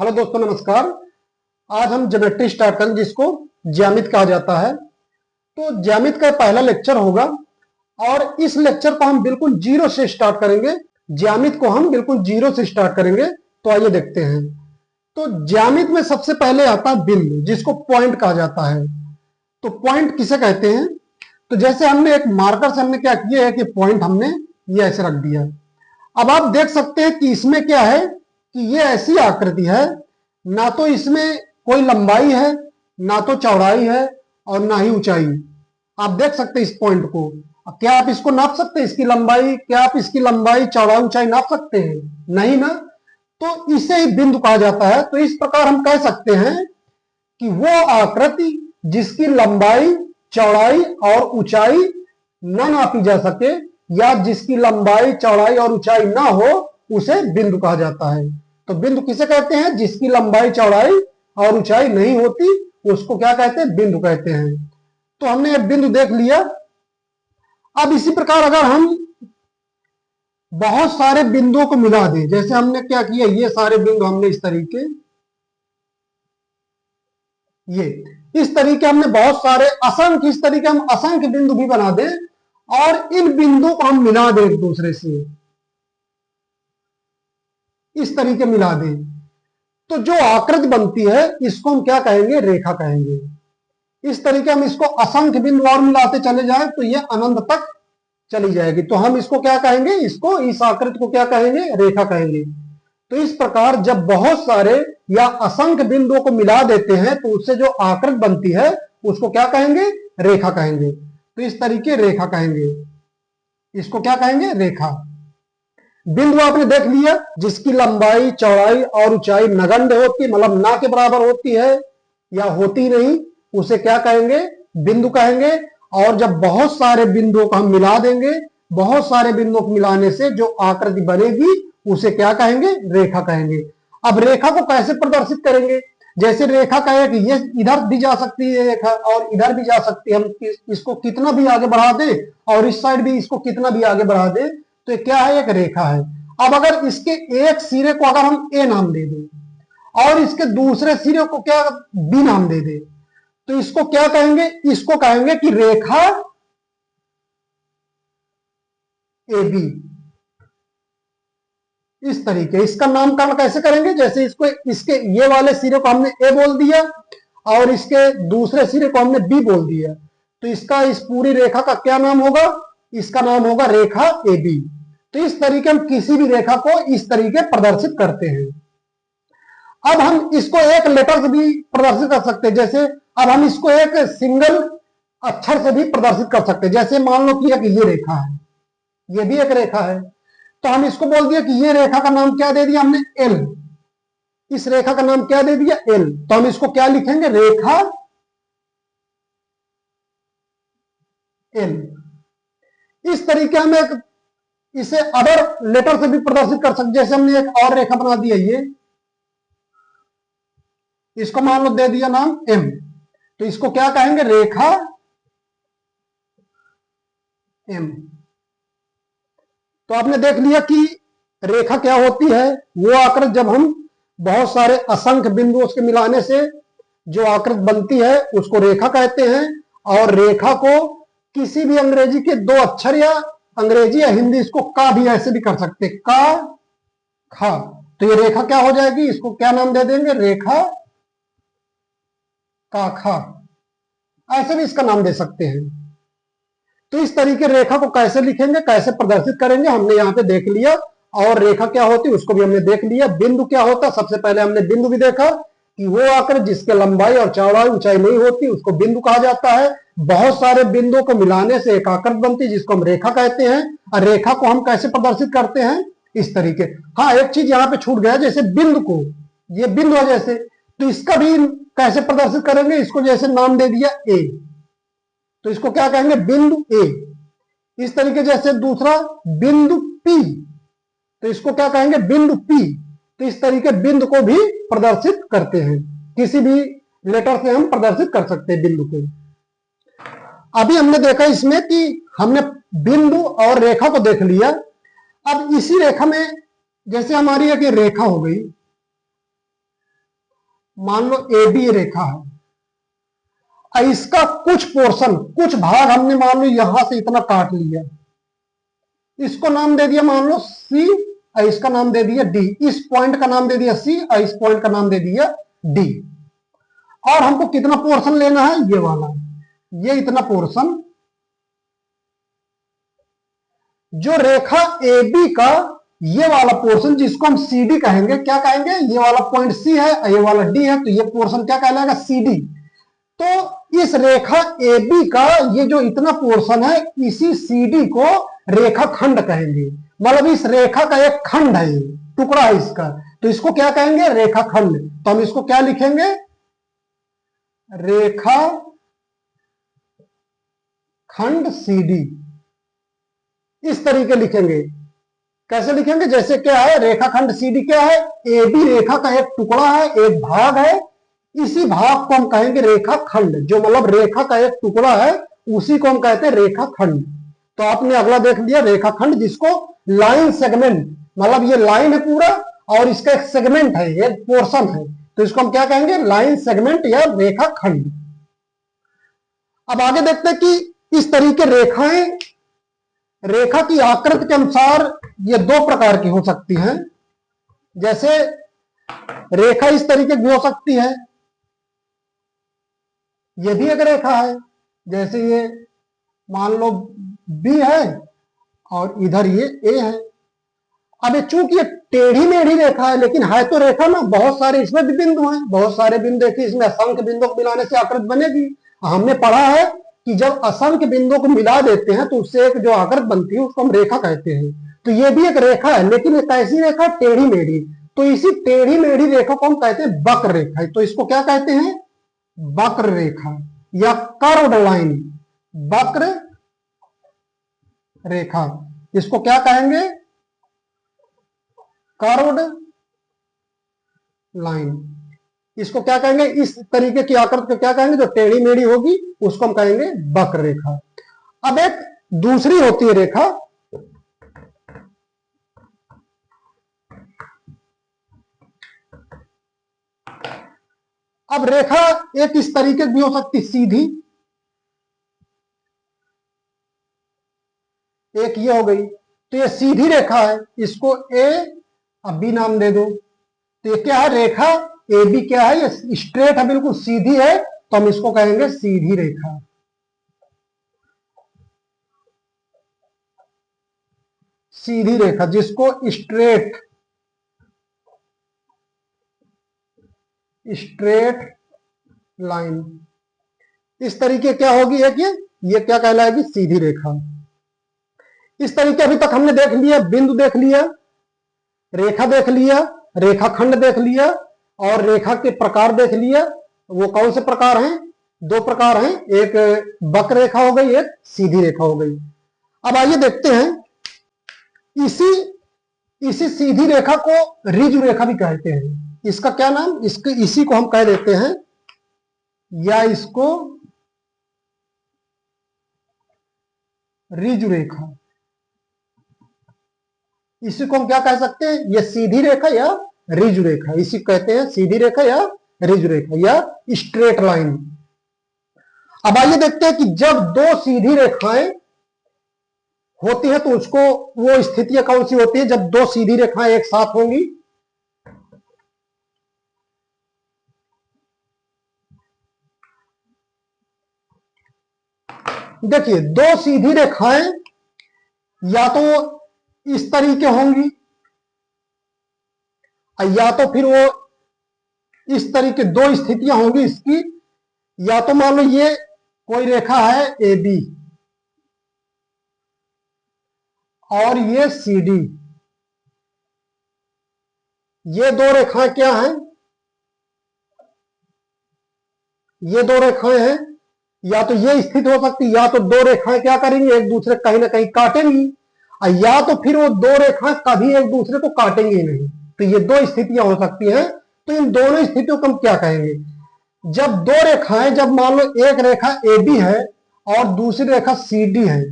Hello दोस्तों, नमस्कार। आज हम ज्योमेट्री स्टार्ट करें, जिसको ज्यामिति कहा जाता है। तो ज्यामिति का पहला लेक्चर होगा और इस लेक्चर को हम बिल्कुल जीरो से स्टार्ट करेंगे। ज्यामिति को हम बिल्कुल जीरो से स्टार्ट करेंगे। तो आइए देखते हैं। तो ज्यामिति में सबसे पहले आता है बिंदु, जिसको पॉइंट कहा जाता है। तो पॉइंट किसे कहते हैं? तो जैसे हमने एक मार्कर से हमने क्या किया है कि पॉइंट हमने ये ऐसे रख दिया। अब आप देख सकते हैं कि इसमें क्या है कि ये ऐसी आकृति है, ना तो इसमें कोई लंबाई है, ना तो चौड़ाई है और ना ही ऊंचाई। आप देख सकते हैं इस पॉइंट को। क्या आप इसको नाप सकते हैं? इसकी लंबाई, क्या आप इसकी लंबाई, चौड़ाई, ऊंचाई नाप सकते हैं? नहीं ना। तो इसे ही बिंदु कहा जाता है। तो इस प्रकार हम कह सकते हैं कि वो आकृति जिसकी लंबाई, चौड़ाई और ऊंचाई न नापी जा सके, या जिसकी लंबाई, चौड़ाई और ऊंचाई ना हो, उसे बिंदु कहा जाता है। तो बिंदु किसे कहते हैं? जिसकी लंबाई, चौड़ाई और ऊंचाई नहीं होती, उसको क्या कहते हैं? बिंदु कहते हैं। तो हमने एक बिंदु देख लिया। अब इसी प्रकार अगर हम बहुत सारे बिंदुओं को मिला दें, जैसे हमने क्या किया, ये सारे बिंदु हमने इस तरीके, ये इस तरीके हमने बहुत सारे असंख्य, इस तरीके हम असंख्य बिंदु भी बना दें और इन बिंदुओं को हम मिला दें एक दूसरे से, इस तरीके मिला दें, तो जो आकृति बनती है इसको हम क्या कहेंगे? रेखा कहेंगे। इस तरीके हम इसको असंख्य बिंदु और मिलाते चले जाए तो ये अनंत तक चली जाएगी। तो हम इसको क्या कहेंगे? इसको, इस आकृति को क्या कहेंगे? रेखा कहेंगे। तो इस प्रकार जब बहुत सारे या असंख्य बिंदुओं को मिला देते हैं तो उससे जो आकृति बनती है उसको क्या कहेंगे? रेखा कहेंगे। तो इस तरीके रेखा कहेंगे। इसको क्या कहेंगे? रेखा। बिंदु आपने देख लिया, जिसकी लंबाई, चौड़ाई और ऊंचाई नगण्य होती, मतलब ना के बराबर होती है या होती नहीं, उसे क्या कहेंगे? बिंदु कहेंगे। और जब बहुत सारे बिंदुओं को हम मिला देंगे, बहुत सारे बिंदुओं को मिलाने से जो आकृति बनेगी उसे क्या कहेंगे? रेखा कहेंगे। अब रेखा को कैसे प्रदर्शित करेंगे? जैसे रेखा का एक, ये इधर भी जा सकती है रेखा और इधर भी जा सकती है। हम इसको कितना भी आगे बढ़ा दें और इस साइड भी इसको कितना भी आगे बढ़ा दें तो क्या है? एक रेखा है। अब अगर इसके एक सिरे को अगर हम ए नाम दे दें और इसके दूसरे सिरे को क्या बी नाम दे दें, तो इसको क्या कहेंगे? इसको कहेंगे कि रेखा ए बी। इस तरीके इसका नामकरण कैसे करेंगे? जैसे इसको, इसके ये वाले सिरे को हमने ए बोल दिया और इसके दूसरे सिरे को हमने बी बोल दिया, तो इसका, इस पूरी रेखा का क्या नाम होगा? इसका नाम होगा रेखा ए बी। तो इस तरीके हम किसी भी रेखा को इस तरीके प्रदर्शित करते हैं। अब हम इसको एक लेटर से भी प्रदर्शित कर सकते हैं। जैसे अब हम इसको एक सिंगल अक्षर से भी प्रदर्शित कर सकते हैं। जैसे मान लो कि ये रेखा है, ये भी एक रेखा है, तो हम इसको बोल दिया कि ये रेखा का नाम क्या दे दिया हमने? एल। इस रेखा का नाम क्या दे दिया? एल। तो हम इसको क्या लिखेंगे? रेखा एल। इस तरीके हम एक, इसे अदर लेटर से भी प्रदर्शित कर सकते। जैसे हमने एक और रेखा बना दी है, ये, इसको मान लो दे दिया नाम एम, तो इसको क्या कहेंगे? रेखा एम। तो आपने देख लिया कि रेखा क्या होती है। वो आकृति जब हम बहुत सारे असंख्य बिंदुओं के मिलाने से जो आकृति बनती है उसको रेखा कहते हैं। और रेखा को किसी भी अंग्रेजी के दो अक्षर, या अंग्रेजी या हिंदी, इसको का भी ऐसे भी कर सकते, का खा। तो ये रेखा क्या हो जाएगी? इसको क्या नाम दे देंगे? रेखा का खा। ऐसे भी इसका नाम दे सकते हैं। तो इस तरीके रेखा को कैसे लिखेंगे, कैसे प्रदर्शित करेंगे, हमने यहां पे देख लिया। और रेखा क्या होती है उसको भी हमने देख लिया। बिंदु क्या होता है, सबसे पहले हमने बिंदु भी देखा कि वो आकृति जिसके लंबाई और चौड़ाई, ऊंचाई नहीं होती, उसको बिंदु कहा जाता है। बहुत सारे बिंदुओं को मिलाने से एक आकृति बनती है जिसको हम रेखा कहते हैं। और रेखा को हम कैसे प्रदर्शित करते हैं? इस तरीके। हाँ, एक चीज यहाँ पे छूट गया, जैसे बिंदु को, ये बिंदु है जैसे, तो इसका भी कैसे प्रदर्शित करेंगे? इसको जैसे नाम दे दिया ए, तो इसको क्या कहेंगे? बिंदु ए। इस तरीके जैसे दूसरा बिंदु पी, तो इसको क्या कहेंगे? बिंदु पी। तो इस तरीके बिंदु को भी प्रदर्शित करते हैं। किसी भी लेटर से हम प्रदर्शित कर सकते हैं बिंदु को। अभी हमने देखा इसमें कि हमने बिंदु और रेखा को देख लिया। अब इसी रेखा में, जैसे हमारी एक रेखा हो गई, मान लो ए बी रेखा है, इसका कुछ पोर्शन, कुछ भाग हमने मान लो यहां से इतना काट लिया, इसको नाम दे दिया मान लो सी, और इसका नाम दे दिया डी, इस पॉइंट का नाम दे दिया सी और इस पॉइंट का नाम दे दिया डी। और हमको कितना पोर्शन लेना है, ये वाला, ये इतना पोर्शन, जो रेखा ए बी का ये वाला पोर्शन जिसको हम सी डी कहेंगे, क्या कहेंगे, ये वाला पॉइंट सी है ये वाला डी है, तो ये पोर्शन क्या कहलाएगा, सी डी। तो इस रेखा ए बी का ये जो इतना पोर्शन है, इसी सी डी को रेखा खंड कहेंगे। मतलब इस रेखा का एक खंड है, टुकड़ा है इसका, तो इसको क्या कहेंगे, रेखा खंड। तो हम इसको क्या लिखेंगे, रेखा खंड सी डी, इस तरीके लिखेंगे। कैसे लिखेंगे, जैसे क्या है, रेखाखंड सीडी क्या है, ए बी रेखा का एक टुकड़ा है, एक भाग है, इसी भाग को हम कहेंगे रेखाखंड। जो मतलब रेखा का एक टुकड़ा है उसी को हम कहते हैं रेखाखंड। तो आपने अगला देख लिया रेखाखंड, जिसको लाइन सेगमेंट, मतलब ये लाइन है पूरा और इसका एक सेगमेंट है, एक पोर्शन है, तो इसको हम क्या कहेंगे, लाइन सेगमेंट या रेखाखंड। अब आगे देखते हैं कि इस तरीके रेखाएं, रेखा की आकृति के अनुसार ये दो प्रकार की हो सकती हैं। जैसे रेखा इस तरीके की हो सकती है, ये भी एक रेखा है, जैसे ये मान लो बी है और इधर ये ए है। अब ये चूंकि ये टेढ़ी मेढ़ी रेखा है, लेकिन है तो रेखा ना, बहुत सारे इसमें भी बिंदु हैं, बहुत सारे बिंदु देखिए, इसमें असंख्य बिंदु को मिलाने से आकृति बनेगी। हमने पढ़ा है कि जब असंख्य बिंदुओं को मिला देते हैं तो उससे एक जो आकृति बनती है उसको हम रेखा कहते हैं। तो ये भी एक रेखा है, लेकिन ये कैसी रेखा, टेढ़ी मेढ़ी। तो इसी टेढ़ी मेढ़ी रेखा को हम कहते हैं वक्र रेखा। तो इसको क्या कहते हैं, वक्र रेखा या कर्व्ड लाइन, वक्र रेखा, इसको क्या कहेंगे, कर्व्ड लाइन। इसको क्या कहेंगे, इस तरीके की आकृति को क्या कहेंगे, जो टेढ़ी मेढ़ी होगी उसको हम कहेंगे वक्र रेखा। अब एक दूसरी होती है रेखा, अब रेखा एक इस तरीके की भी हो सकती, सीधी, एक ये हो गई, तो ये सीधी रेखा है, इसको ए अब बी नाम दे दो। तो ये क्या है, रेखा ए बी क्या है, ये स्ट्रेट है, बिल्कुल सीधी है, तो हम इसको कहेंगे सीधी रेखा। सीधी रेखा जिसको स्ट्रेट, स्ट्रेट लाइन, इस तरीके क्या होगी, एक ये क्या कहलाएगी, सीधी रेखा। इस तरीके अभी तक हमने देख लिया, बिंदु देख लिया, रेखा देख लिया, रेखाखंड देख लिया, और रेखा के प्रकार देख लिया। वो कौन से प्रकार हैं, दो प्रकार हैं, एक वक्र रेखा हो गई, एक सीधी रेखा हो गई। अब आइए देखते हैं, इसी सीधी रेखा को ऋजु रेखा भी कहते हैं। इसका क्या नाम, इसी को हम कह देते हैं, या इसको ऋजु रेखा, इसी को हम क्या कह सकते हैं, ये सीधी रेखा या ऋजु रेखा, इसी कहते हैं सीधी रेखा या ऋजु रेखा या स्ट्रेट लाइन। अब आइए देखते हैं कि जब दो सीधी रेखाएं होती है तो उसको, वो स्थितियां कौन सी होती है जब दो सीधी रेखाएं एक साथ होंगी। देखिए, दो सीधी रेखाएं या तो इस तरीके होंगी, या तो फिर वो इस तरीके, दो स्थितियां होंगी इसकी, या तो मान लो ये कोई रेखा है ए बी और ये सी डी, ये दो रेखाएं क्या हैं, ये दो रेखाएं हैं, या तो ये स्थिति हो सकती, या तो दो रेखाएं क्या करेंगी, एक दूसरे कहीं ना कहीं काटेंगी, या तो फिर वो दो रेखाएं कभी एक दूसरे को काटेंगी नहीं। तो ये दो स्थितियां हो सकती हैं। तो इन दोनों स्थितियों को हम क्या कहेंगे, जब दो रेखाएं, जब मान लो एक रेखा ए बी है और दूसरी रेखा सी डी है,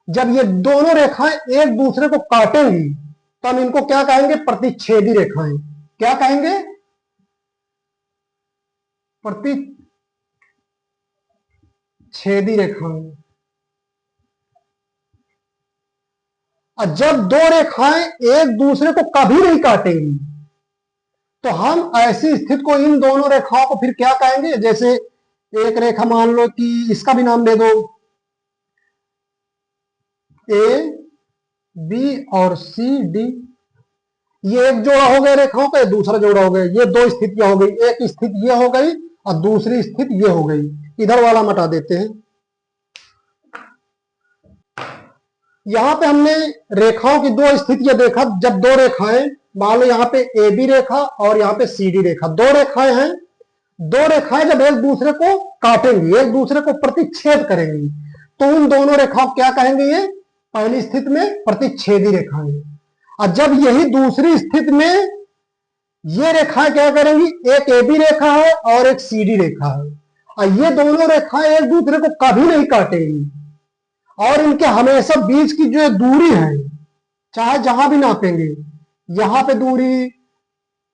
जब ये दोनों रेखाएं एक दूसरे को काटेंगी तो हम इनको क्या कहेंगे, प्रतिच्छेदी रेखाएं। क्या कहेंगे, प्रतिच्छेदी रेखाएं। और जब दो रेखाएं एक दूसरे को कभी नहीं काटेंगी तो हम ऐसी स्थिति को, इन दोनों रेखाओं को फिर क्या कहेंगे? जैसे एक रेखा मान लो कि इसका भी नाम दे दो, ए बी और सी डी। ये एक जोड़ा हो गया रेखाओं का, दूसरा जोड़ा हो गया। ये दो स्थितियां हो गई, एक स्थिति ये हो गई और दूसरी स्थिति ये हो गई। इधर वाला मिटा देते हैं। यहां पे हमने रेखाओं की दो स्थितियां देखा। जब दो रेखाएं, मान लो यहाँ पे ए बी रेखा और यहाँ पे सी डी रेखा, दो रेखाएं हैं। दो रेखाएं जब एक दूसरे को काटेंगी, एक दूसरे को प्रतिच्छेद करेंगी, तो उन दोनों रेखाओं क्या कहेंगे? ये पहली स्थिति में प्रतिच्छेदी रेखाएं। और जब यही दूसरी स्थिति में ये रेखाएं क्या करेंगी? एक ए बी रेखा है और एक सी डी रेखा है, और ये दोनों रेखाएं एक दूसरे को कभी नहीं काटेंगी, और इनके हमेशा बीच की जो दूरी है, चाहे जहां भी नापेंगे, यहां पे दूरी,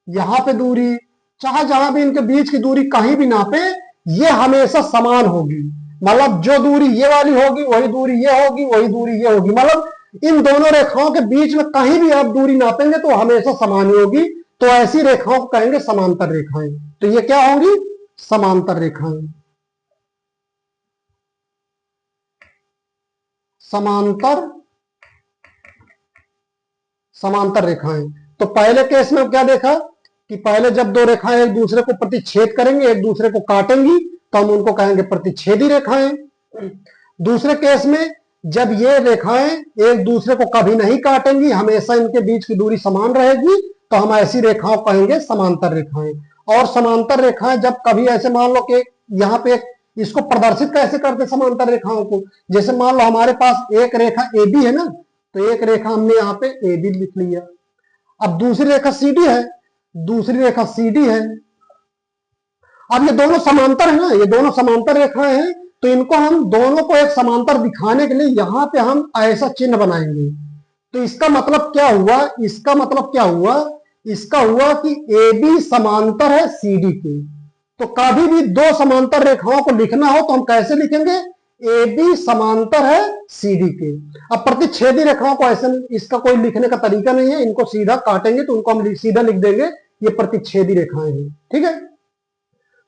यहां पे दूरी, चाहे जहां भी इनके बीच की दूरी कहीं भी नापे, ये हमेशा समान होगी। मतलब जो दूरी ये वाली होगी वही दूरी ये होगी, वही दूरी ये होगी। मतलब इन दोनों रेखाओं के बीच में कहीं भी आप दूरी नापेंगे तो हमेशा समान ही होगी। तो ऐसी रेखाओं को कहेंगे समांतर रेखाएं। तो ये क्या होंगी? समांतर रेखाएं। समांतर रेखाएं। तो पहले केस में क्या देखा कि पहले जब दो रेखाएं एक दूसरे को प्रतिच्छेद करेंगे, एक दूसरे को काटेंगी, तो हम उनको कहेंगे प्रतिच्छेदी रेखाएं। दूसरे केस में जब ये रेखाएं एक दूसरे को कभी नहीं काटेंगी, हमेशा इनके बीच की दूरी समान रहेगी, तो हम ऐसी रेखाओं को कहेंगे समांतर रेखाएं। और समांतर रेखाएं जब कभी ऐसे मान लो कि यहाँ पे इसको प्रदर्शित कैसे करते समांतर रेखाओं को? जैसे मान लो हमारे पास एक रेखा ए बी है ना, तो एक रेखा हमने यहाँ पे ए बी लिख लिया। अब दूसरी रेखा सी डी है, दूसरी रेखा सी डी है। अब ये दोनों समांतर है ना, ये दोनों समांतर रेखाएं हैं, तो इनको हम दोनों को एक समांतर दिखाने के लिए यहां पे हम ऐसा चिन्ह बनाएंगे। तो इसका मतलब क्या हुआ? इसका मतलब क्या हुआ? इसका हुआ कि ए बी समांतर है सी डी के। तो कभी भी दो समांतर रेखाओं को लिखना हो तो हम कैसे लिखेंगे? ए बी समांतर है सी डी के। अब प्रतिच्छेदी रेखाओं को ऐसे, इसका कोई लिखने का तरीका नहीं है, इनको सीधा काटेंगे तो उनको हम सीधा लिख देंगे, ये प्रतिच्छेदी रेखाएं हैं। ठीक है,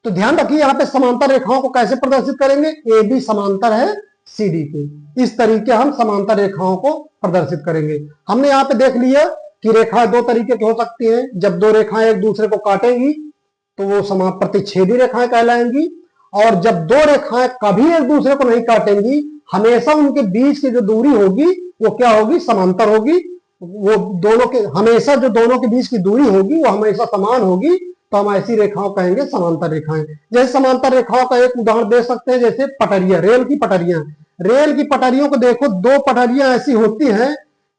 तो ध्यान रखिए यहां पे समांतर रेखाओं को कैसे प्रदर्शित करेंगे? ए बी समांतर है सी डी के। इस तरीके हम समांतर रेखाओं को प्रदर्शित करेंगे। हमने यहाँ पे देख लिया कि रेखाएं दो तरीके की हो सकती हैं। जब दो रेखाएं एक दूसरे को काटेंगी तो वो प्रतिच्छेदी रेखाएं कहलाएंगी, और जब दो रेखाएं कभी एक दूसरे को नहीं काटेंगी, हमेशा उनके बीच की जो दूरी होगी वो क्या होगी? समांतर होगी। वो दोनों के, हमेशा जो दोनों के बीच की दूरी होगी वो हमेशा समान होगी, तो हम ऐसी रेखाओं कहेंगे समांतर रेखाएं। जैसे समांतर रेखाओं का एक उदाहरण दे सकते हैं, जैसे पटरियां, रेल की पटरियां। रेल की पटरियों को देखो, दो पटरियां ऐसी होती हैं,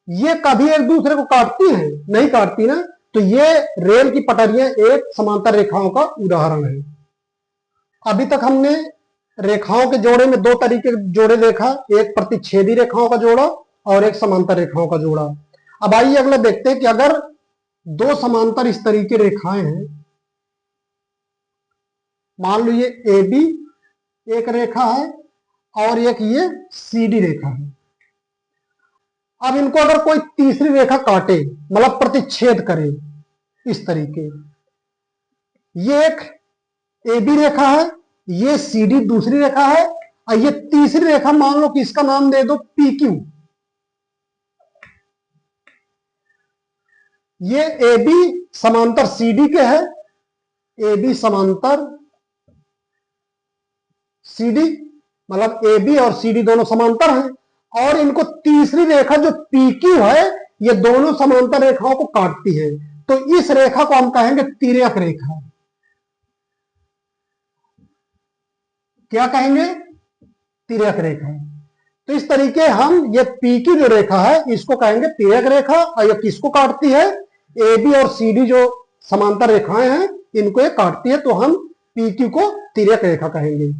ये कभी एक दूसरे को काटती हैं? नहीं काटती ना, तो ये रेल की पटरियां एक समांतर रेखाओं का उदाहरण है। अभी तक हमने रेखाओं के जोड़े में दो तरीके के जोड़े देखा, एक प्रतिच्छेदी रेखाओं का जोड़ा और एक समांतर रेखाओं का जोड़ा। अब आइए अगला देखते हैं कि अगर दो समांतर इस तरीके रेखाएं हैं, मान लो ये ए बी एक रेखा है और एक ये सी डी रेखा है। अब इनको अगर कोई तीसरी रेखा काटे, मतलब प्रतिच्छेद करे इस तरीके, ये एक ए बी रेखा है, ये सी डी दूसरी रेखा है, और ये तीसरी रेखा मान लो कि इसका नाम दे दो पी क्यू। ये ए बी समांतर सी डी के है, ए बी समांतर सी डी, मतलब ए बी और सी डी दोनों समांतर हैं, और इनको तीसरी रेखा जो पी क्यू है, ये दोनों समांतर रेखाओं को काटती है। तो इस रेखा को हम कहेंगे तिर्यक रेखा। क्या कहेंगे? तिर्यक रेखा। तो इस तरीके हम ये पी क्यू जो रेखा है इसको कहेंगे तिर्यक रेखा, और ये किसको काटती है? ए बी और सी डी जो समांतर रेखाएं हैं इनको ये काटती है, तो हम पी क्यू को तिर्यक रेखा कहेंगे।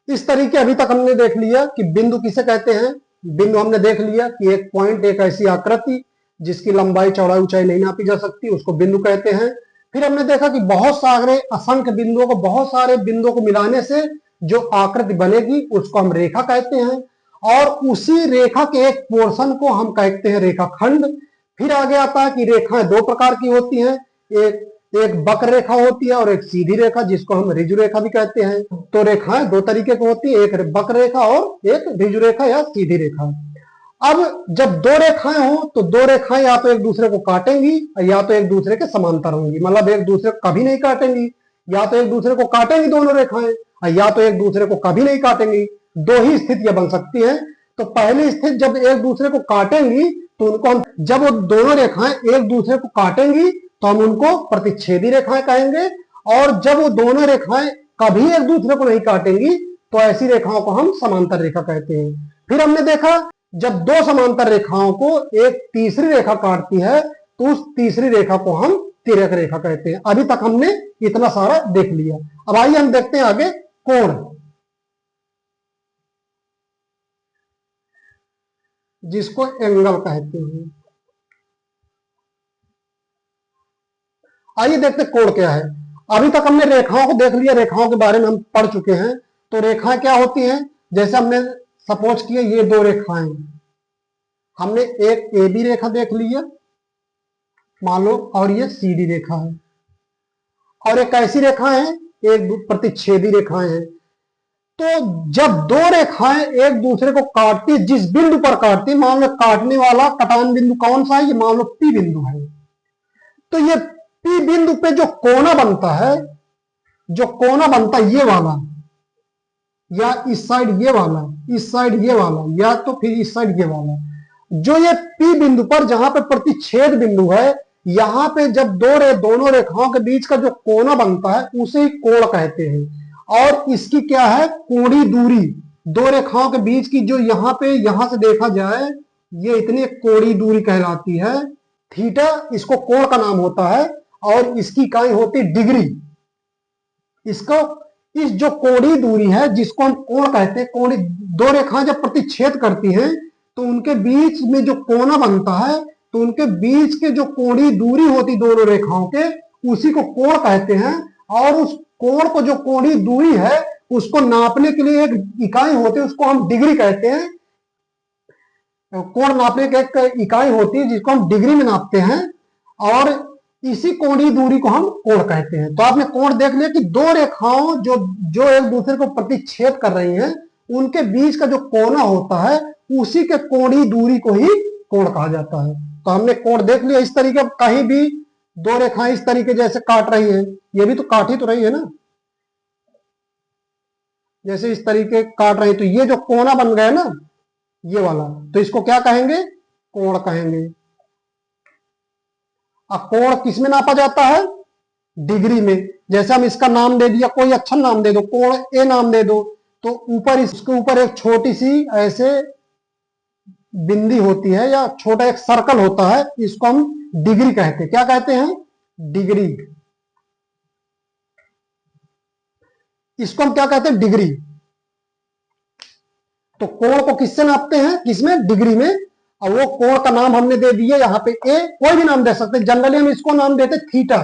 इस तरीके अभी तक हमने देख लिया कि बिंदु किसे कहते हैं। बिंदु हमने देख लिया कि एक पॉइंट, एक ऐसी आकृति जिसकी लंबाई चौड़ाई ऊंचाई नहीं नापी जा सकती, उसको बिंदु कहते हैं। फिर हमने देखा कि बहुत सारे असंख्य बिंदुओं को, बहुत सारे बिंदुओं को मिलाने से जो आकृति बनेगी उसको हम रेखा कहते हैं, और उसी रेखा के एक पोर्शन को हम कहते हैं रेखाखंड। फिर आगे आता है कि रेखाएं दो प्रकार की होती हैं, एक एक वक्र रेखा होती है और एक सीधी रेखा, जिसको हम ऋजु रेखा भी कहते हैं। तो रेखाएं दो तरीके की होती है, एक वक्र रेखा और एक ऋजु रेखा या सीधी रेखा। अब जब दो रेखाएं हो तो दो रेखाएं या तो एक दूसरे को काटेंगी या तो एक दूसरे के समांतर होंगी, मतलब एक दूसरे को कभी नहीं काटेंगी, या तो एक दूसरे को काटेंगी दोनों रेखाएं, या तो एक दूसरे को कभी नहीं काटेंगी। दो ही स्थितियां बन सकती हैं। तो पहली स्थिति जब एक दूसरे को काटेंगी तो उनको हम, जब वो दोनों रेखाएं एक दूसरे को काटेंगी तो हम उनको प्रतिच्छेदी रेखाएं कहेंगे, और जब वो दोनों रेखाएं कभी एक दूसरे को नहीं काटेंगी तो ऐसी रेखाओं को हम समांतर रेखा कहते हैं। फिर हमने देखा जब दो समांतर रेखाओं को एक तीसरी रेखा काटती है तो उस तीसरी रेखा को हम तिर्यक रेखा कहते हैं। अभी तक हमने इतना सारा देख लिया। अब आइए हम देखते हैं आगे कोण, जिसको एंगल कहते हैं। आइए देखते कोण क्या है। अभी तक हमने रेखाओं को देख लिया, रेखाओं के बारे में हम पढ़ चुके हैं। तो रेखाएं क्या होती हैं, जैसे हमने सपोज किया ये दो रेखाएं, हमने एक ए बी रेखा देख लिया मान लो, और ये सीधी रेखा है, और एक ऐसी रेखा है, एक प्रतिच्छेदी रेखाएं हैं। तो जब दो रेखाएं एक दूसरे को काटती, जिस बिंदु पर काटती, मान लो काटने वाला कटान बिंदु कौन सा है, ये मान लो पी बिंदु है। तो ये पी बिंदु पे जो कोना बनता है, जो कोना बनता है ये वाला, या इस साइड ये वाला, इस साइड ये वाला, या तो फिर इस साइड ये वाला, जो ये पी बिंदु पर जहां पे प्रतिच्छेद बिंदु है, यहां पे जब दोनों रेखाओं के बीच का जो कोना बनता है उसे ही कोण कहते हैं। और इसकी क्या है, कोणीय दूरी, दो रेखाओं के बीच की जो यहां पे, यहां से देखा जाए ये इतनी कोणीय दूरी कहलाती है थीटा, इसको कोण का नाम होता है, और इसकी इकाई होती डिग्री। इसको, इस जो कोणीय दूरी है जिसको हम कोण कहते हैं, कोणीय, दो रेखाएं जब प्रतिच्छेद करती हैं तो उनके बीच में जो कोना बनता है, तो उनके बीच के जो कोणीय दूरी होती दोनों रेखाओं के, उसी को कोण कहते हैं। और उस कोण को, जो कोणीय दूरी है उसको नापने के लिए एक इकाई होती है, उसको हम डिग्री कहते हैं। कोण नापने की एक इकाई होती है जिसको हम डिग्री में नापते हैं, और इसी कोणीय दूरी को हम कोण कहते हैं। तो आपने कोण देख लिया कि दो रेखाओं जो एक दूसरे को प्रतिच्छेद कर रही हैं, उनके बीच का जो कोना होता है उसी के कोणीय दूरी को ही कोण कहा जाता है। तो हमने कोण देख लिया। इस तरीके, कहीं भी दो रेखाएं इस तरीके जैसे काट रही है, ये भी तो काट ही तो रही है ना, जैसे इस तरीके काट रही है, तो ये जो कोना बन गया ना ये वाला, तो इसको क्या कहेंगे, कोण कहेंगे। अब कोण किस में नापा जाता है, डिग्री में। जैसे हम इसका नाम दे दिया, कोई अच्छा नाम दे दो, कोण ए नाम दे दो, तो ऊपर, इसके ऊपर एक छोटी सी ऐसे बिंदी होती है या छोटा एक सर्कल होता है, इसको हम डिग्री कहते हैं। क्या कहते हैं, डिग्री। इसको हम क्या कहते हैं, डिग्री। तो कोण को किससे नापते हैं, किसमें, डिग्री में। और वो कोण का नाम हमने दे दिया यहाँ पे ए, कोई भी नाम दे सकते हैं। जनरली हम इसको नाम देते थीटा।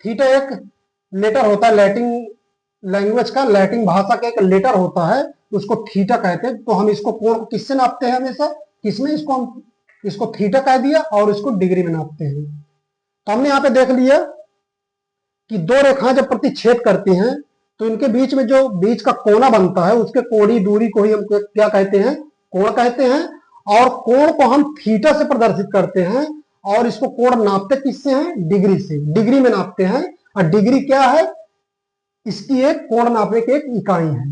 थीटा एक लेटर होता है लैटिन लैंग्वेज का, लैटिन भाषा का एक लेटर होता है, उसको थीटा कहते हैं। तो हम इसको कोण को किससे नापते हैं हमेशा, किसमें, इसको हम, इसको थीटा कह दिया और इसको डिग्री में नापते हैं। तो हमने यहाँ पे देख लिया कि दो रेखाएं जब प्रतिच्छेद करती हैं तो इनके बीच में जो बीच का कोना बनता है उसके कोणीय दूरी को ही हम क्या कहते हैं, कोण कहते हैं। और कोण को हम थीटा से प्रदर्शित करते हैं, और इसको कोण नापते किससे हैं, डिग्री से, डिग्री में नापते हैं। और डिग्री क्या है, इसकी एक कोण नापने की एक इकाई है।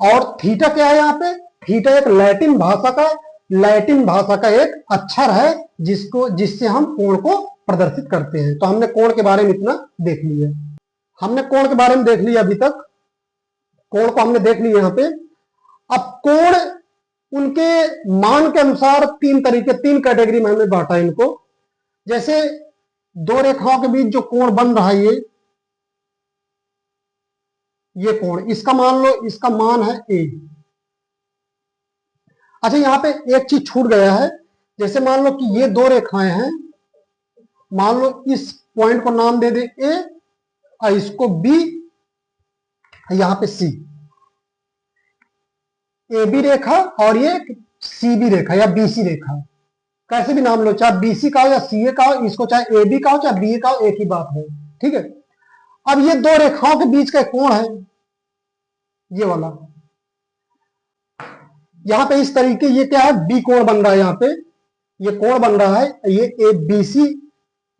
और थीटा क्या है, यहाँ पे थीटा एक लैटिन भाषा का एक अक्षर है जिससे हम कोण को प्रदर्शित करते हैं। तो हमने कोण के बारे में इतना देख लिया, हमने कोण के बारे में देख लिया। अभी तक कोण को हमने देख लिया यहाँ पे। अब कोण उनके मान के अनुसार तीन कैटेगरी में हमने बांटा इनको। जैसे दो रेखाओं के बीच जो कोण बन रहा है, ये कोण, इसका मान लो, इसका मान है ए। अच्छा, यहां पे एक चीज छूट गया है। जैसे मान लो कि ये दो रेखाएं हैं, मान लो इस पॉइंट को नाम दे दे ए, और इसको बी, यहां पे सी, ए बी रेखा और ये सी बी रेखा या बी सी रेखा, कैसे भी नाम लो, चाहे बीसी का हो या सीए का हो, इसको चाहे ए बी का हो चाहे बी ए का हो, एक ही बात है। ठीक है, अब ये दो रेखाओं के बीच का कोण है ये वाला, यहां पे इस तरीके, ये क्या है, बी कोण बन रहा है, यहां पे ये कोण बन रहा है, ये A B C,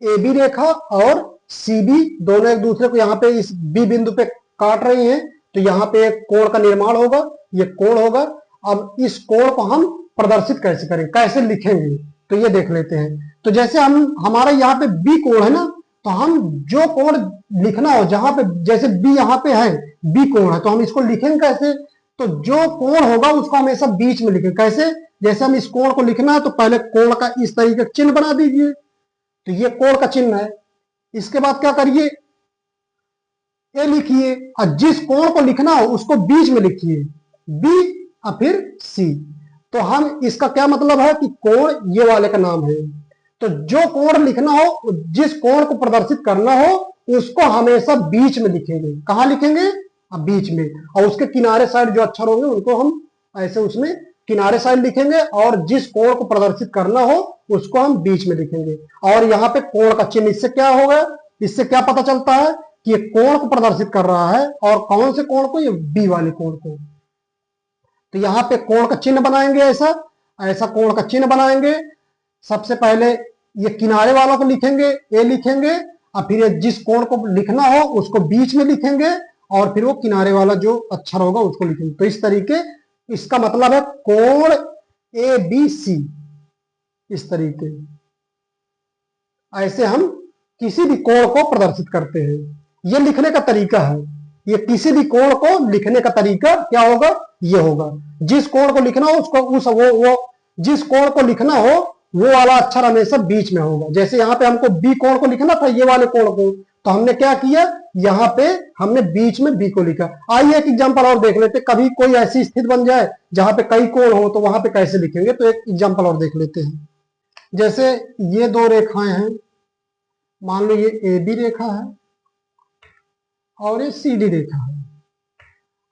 A B रेखा और सी बी दोनों एक दूसरे को यहां पे इस बी बिंदु पे काट रही हैं, तो यहां पे एक कोण का निर्माण होगा, ये कोण होगा। अब इस कोण को हम प्रदर्शित कैसे करें, कैसे लिखेंगे, तो ये देख लेते हैं। तो जैसे हमारा यहाँ पे बी कोण है ना, तो हम जो कोण लिखना हो, जहां पे जैसे बी यहाँ पे है, बी कोण है, तो हम इसको लिखेंगे कैसे, तो जो कोण होगा उसको हमेशा बीच में लिखेंगे। कैसे, जैसे हम इस कोण को लिखना है तो पहले कोण का इस तरीके का चिन्ह बना दीजिए, तो ये कोण का चिन्ह है। इसके बाद क्या करिए, ए लिखिए, और जिस कोण को लिखना हो उसको बीच में लिखिए, बी और फिर सी। तो हम इसका क्या मतलब है कि कोण ये वाले का नाम है। तो जो कोण लिखना हो, जिस कोण को प्रदर्शित करना हो, उसको हमेशा बीच में लिखेंगे। कहां लिखेंगे, बीच में, और उसके किनारे साइड जो अक्षर होंगे उनको हम ऐसे उसमें किनारे साइड लिखेंगे, और जिस कोण को प्रदर्शित करना हो उसको हम बीच में लिखेंगे। और यहाँ पे कोण का चिन्ह, इससे क्या होगा, इससे क्या पता चलता है कि ये कोण को प्रदर्शित कर रहा है, और कौन से कोण को, ये बी वाले कोण को। तो यहाँ पे कोण का चिन्ह बनाएंगे, ऐसा ऐसा कोण का चिन्ह बनाएंगे। सबसे पहले ये किनारे वालों को लिखेंगे, ए लिखेंगे, और फिर जिस कोण को लिखना हो उसको बीच में लिखेंगे, और फिर वो किनारे वाला जो अक्षर होगा उसको लिखेंगे। तो इस तरीके, इसका मतलब है कोण ए बी सी, इस तरीके, ऐसे हम किसी भी कोण को प्रदर्शित करते हैं। ये लिखने का तरीका है, ये किसी भी कोण को लिखने का तरीका क्या होगा, ये होगा। जिस कोण को लिखना हो उसको वो जिस कोण को लिखना हो वो वाला अक्षर हमेशा बीच में होगा। जैसे यहाँ पे हमको बी कोण को लिखना था, ये वाले कोण को, तो हमने क्या किया, यहाँ पे हमने बीच में बी को लिखा। आइए एक एग्जांपल और देख लेते, कभी कोई ऐसी स्थिति बन जाए जहां पे कई कोण हो तो वहां पे कैसे लिखेंगे, तो एक एग्जांपल और देख लेते हैं। जैसे ये दो रेखाएं हैं, मान लो ये ए बी रेखा है और ये सी डी रेखा है।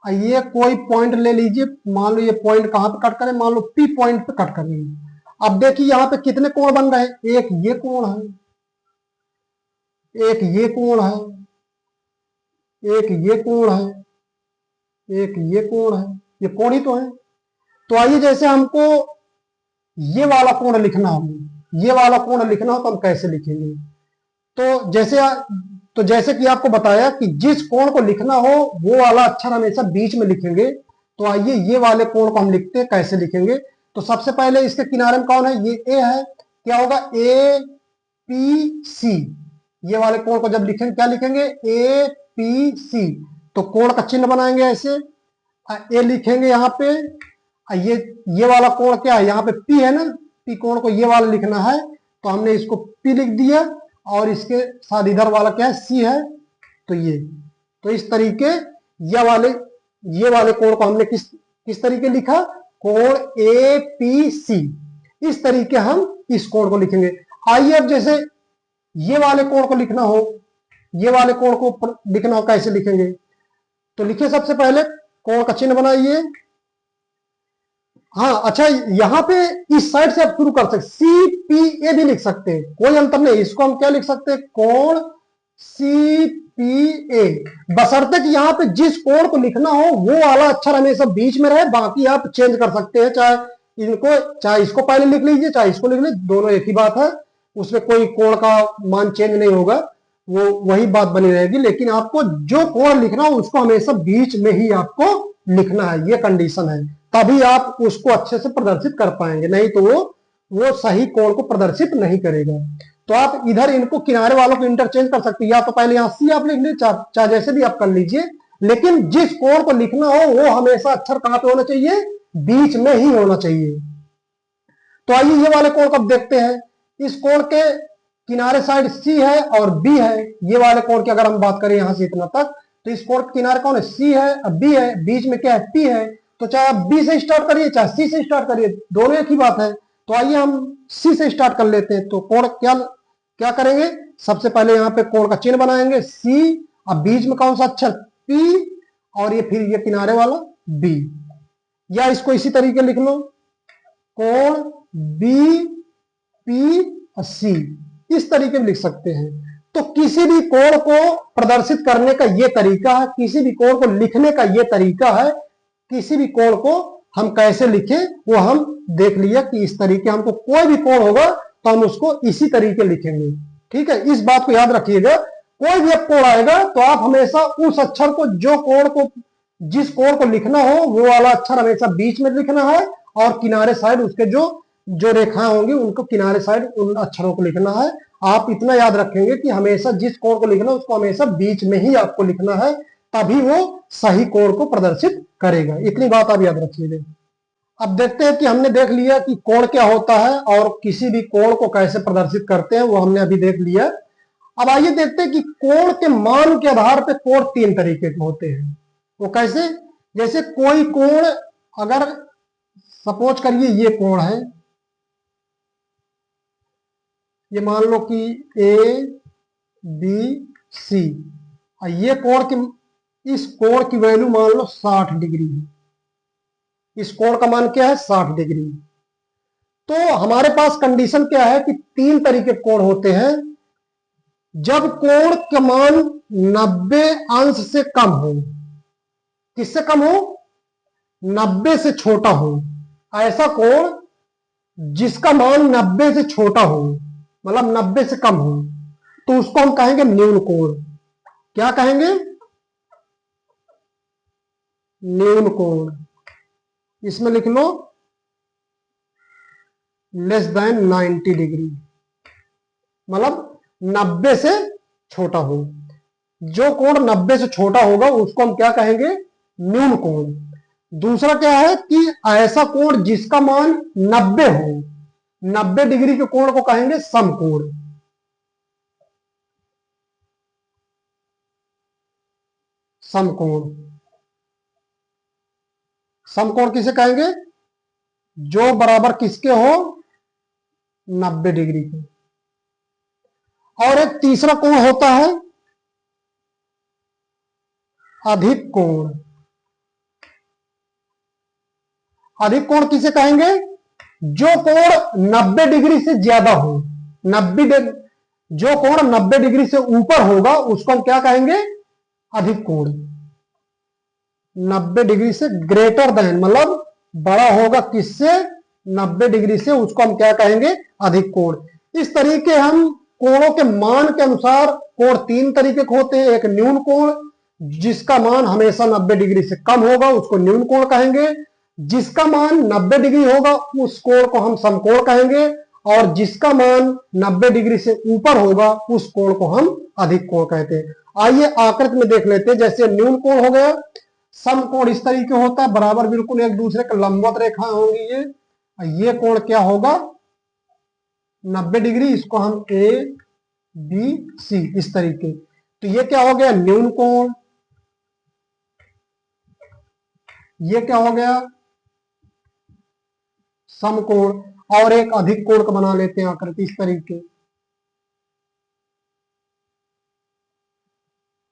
ये कोई पॉइंट ले लीजिए, मान लो ये पॉइंट कहां पे कट करें, मान लो पी पॉइंट पे कट करेंगे। अब देखिए यहाँ पे कितने कोण बन रहे हैं, एक ये कोण है, एक ये कोण है, एक ये कोण है, एक ये कोण है, ये कोण ही तो है। तो आइए, जैसे हमको ये वाला कोण लिखना हो, ये वाला कोण लिखना हो तो हम कैसे लिखेंगे, तो जैसे कि आपको बताया कि जिस कोण को लिखना हो वो वाला अक्षर हमेशा बीच में लिखेंगे। तो आइए ये वाले कोण को हम लिखते हैं, कैसे लिखेंगे। तो सबसे पहले इसके किनारे में कौन है, ये ए है, क्या होगा, ए पी सी। ये वाले कोण को जब लिखेंगे क्या लिखेंगे, ए पी सी। तो कोण का चिन्ह बनाएंगे ऐसे, ए लिखेंगे यहाँ पे, ये वाला कोण क्या है, यहाँ पे पी है ना, पी कोण को ये वाला लिखना है, तो हमने इसको पी लिख दिया, और इसके साथ इधर वाला क्या है, सी है, तो ये। तो इस तरीके ये वाले कोण को हमने किस तरीके लिखा, कोण ए पी सी। इस तरीके हम इस कोण को लिखेंगे। आइए अब जैसे ये वाले कोण को लिखना हो, ये वाले कोण को लिखना हो कैसे लिखेंगे, तो लिखिए सबसे पहले कोण का चिन्ह बनाइए। हाँ अच्छा, यहाँ पे इस साइड से आप शुरू कर सकते, सी पी ए भी लिख सकते हैं, कोई अंतर नहीं। इसको हम क्या लिख सकते हैं, कोण सी पी ए, बशर्ते कि यहाँ पे जिस कोण को लिखना हो वो वाला अक्षर हमेशा बीच में रहे, बाकी आप चेंज कर सकते हैं, चाहे इसको पहले लिख लीजिए, चाहे इसको लिख लीजिए, दोनों एक ही बात है, उसमें कोई कोण का मान चेंज नहीं होगा, वो वही बात बनी रहेगी। लेकिन आपको जो कोण लिखना हो उसको हमेशा बीच में ही आपको लिखना है, ये कंडीशन है, तभी आप उसको अच्छे से प्रदर्शित कर पाएंगे, नहीं तो वो सही कोण को प्रदर्शित नहीं करेगा। तो आप इधर इनको किनारे वालों को इंटरचेंज कर सकते हैं, या तो पहले यहां सी आप लिख लीजिए, चाहे जैसे भी आप कर लीजिए, लेकिन जिस कोण को लिखना हो वो हमेशा अक्षर कहां पे होना चाहिए, बीच में ही होना चाहिए। तो आइए ये वाले कोण को अब देखते हैं। इस कोण के किनारे साइड सी है और बी है, ये वाले कोण की अगर हम बात करें यहां से इतना तक, तो इस कोण के किनारे कौन है, सी है, बी है, बीच में क्या है, पी है। तो चाहे आप बी से स्टार्ट करिए चाहे सी से स्टार्ट करिए, दोनों एक ही बात है। तो आइए हम सी से स्टार्ट कर लेते हैं। तो कोण क्या करेंगे, सबसे पहले यहाँ पे कोण का चिन्ह बनाएंगे सी, अब बीच में कौन सा अक्षर P और ये फिर ये किनारे वाला B, या इसको इसी तरीके लिख लो, कोण BPC, इस तरीके में लिख सकते हैं। तो किसी भी कोण को प्रदर्शित करने का ये तरीका है, किसी भी कोण को लिखने का ये तरीका है। किसी भी कोण को हम कैसे लिखें वो हम देख लिया कि इस तरीके, हमको कोई भी कोण होगा तो हम उसको इसी तरीके लिखेंगे। ठीक है, इस बात को याद रखिएगा। कोई भी कोण आएगा तो आप हमेशा उस अक्षर को, जो कोण को, जिस कोण को लिखना हो वो वाला अक्षर हमेशा बीच में लिखना है, और किनारे साइड उसके जो रेखाएं होंगी उनको किनारे साइड उन अक्षरों को लिखना है। आप इतना याद रखेंगे कि हमेशा जिस कोण को लिखना है उसको हमेशा बीच में ही आपको लिखना है, तभी वो सही कोण को प्रदर्शित करेगा। इतनी बात आप याद रखिएगा। अब देखते हैं कि हमने देख लिया कि कोण क्या होता है और किसी भी कोण को कैसे प्रदर्शित करते हैं, वो हमने अभी देख लिया। अब आइए देखते हैं कि कोण के मान के आधार पर कोण तीन तरीके के होते हैं। वो कैसे? जैसे कोई कोण, अगर सपोज करिए ये कोण है, ये मान लो कि ABC, और ये कोण की, इस कोण की वैल्यू मान लो 60 डिग्री है। इस कोण का मान क्या है? 60 डिग्री। तो हमारे पास कंडीशन क्या है कि तीन तरीके कोण होते हैं। जब कोण का मान 90 अंश से कम हो, किससे कम हो? 90 से छोटा हो। ऐसा कोण जिसका मान 90 से छोटा हो, मतलब 90 से कम हो, तो उसको हम कहेंगे न्यून कोण। क्या कहेंगे? न्यून कोण। इसमें लिख लो लेस देन 90 डिग्री, मतलब 90 से छोटा हो। जो कोण 90 से छोटा होगा उसको हम क्या कहेंगे? न्यून कोण। दूसरा क्या है कि ऐसा कोण जिसका मान 90 हो, 90 डिग्री के कोण को कहेंगे समकोण। समकोण, समकोण किसे कहेंगे? जो बराबर किसके हो? 90 डिग्री के। और एक तीसरा कोण होता है अधिक कोण। अधिक कोण किसे कहेंगे? जो कोण 90 डिग्री से ज्यादा हो, 90 जो कोण 90 डिग्री से ऊपर होगा उसको हम क्या कहेंगे? अधिक कोण। 90 डिग्री से ग्रेटर देन, मतलब बड़ा होगा किससे? 90 डिग्री से, उसको हम क्या कहेंगे? अधिक कोण। इस तरीके हम कोणों के मान के अनुसार, कोण तीन तरीके के होते हैं। एक न्यून कोण, जिसका मान हमेशा 90 डिग्री से कम होगा उसको न्यून कोण कहेंगे। जिसका मान 90 डिग्री होगा उस कोण को हम समकोण कहेंगे, और जिसका मान 90 डिग्री से ऊपर होगा उस कोण को हम अधिक कोण कहते हैं। आइए आकृति में देख लेते हैं। जैसे न्यून कोण हो गया, समकोण इस तरीके होता है, बराबर बिल्कुल एक दूसरे के लंबवत रेखा होंगी ये कोण क्या होगा? 90 डिग्री। इसको हम ABC इस तरीके। तो ये क्या हो गया? न्यून कोण। ये क्या हो गया? समकोण। और एक अधिक कोण का बना लेते हैं आकृति इस तरीके।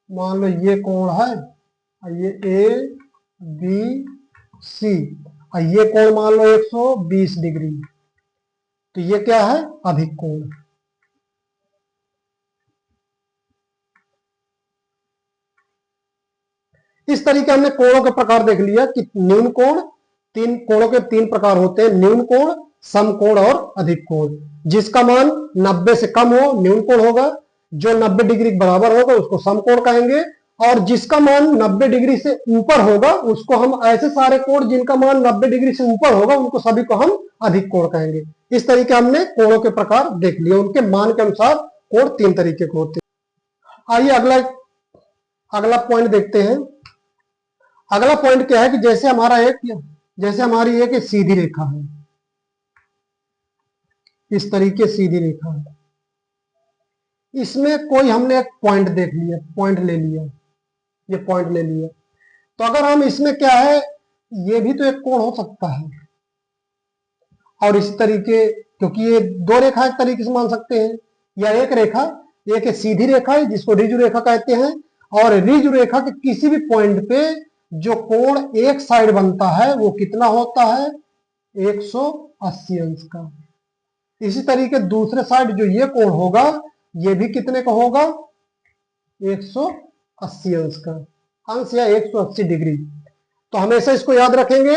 मान लो ये कोण है, ये ABC, और ये कोण मान लो 120 डिग्री। तो ये क्या है? अधिक कोण। इस तरीके हमने कोणों के प्रकार देख लिया कि न्यून कोण, तीन कोणों के तीन प्रकार होते हैं, न्यून कोण, समकोण और अधिक कोण। जिसका मान 90 से कम हो न्यून कोण होगा, जो 90 डिग्री के बराबर होगा उसको समकोण कहेंगे, और जिसका मान 90 डिग्री से ऊपर होगा उसको हम, ऐसे सारे कोण जिनका मान 90 डिग्री से ऊपर होगा उनको सभी को हम अधिक कोण कहेंगे। इस तरीके हमने कोणों के प्रकार देख लिए, उनके मान के अनुसार कोण तीन तरीके के होते हैं। आइए अगला पॉइंट देखते हैं। अगला पॉइंट क्या है कि जैसे हमारी एक सीधी रेखा है, इस तरीके सीधी रेखा है, इसमें कोई हमने एक पॉइंट देख लिया, पॉइंट ले लिया, ये पॉइंट ले लिया। तो अगर हम इसमें क्या है, ये भी तो एक कोण हो सकता है, और इस तरीके, क्योंकि ये दो रेखा एक तरीके से मान सकते हैं, या एक रेखा, एक सीधी रेखा है जिसको ऋजु रेखा कहते हैं, और रिज रेखा के किसी भी पॉइंट पे जो कोण एक साइड बनता है वो कितना होता है, 180 अंश का। इसी तरीके दूसरे साइड जो ये कोण होगा ये भी कितने का होगा, 180 अंश का, अंश या 180 डिग्री। तो हमेशा इसको याद रखेंगे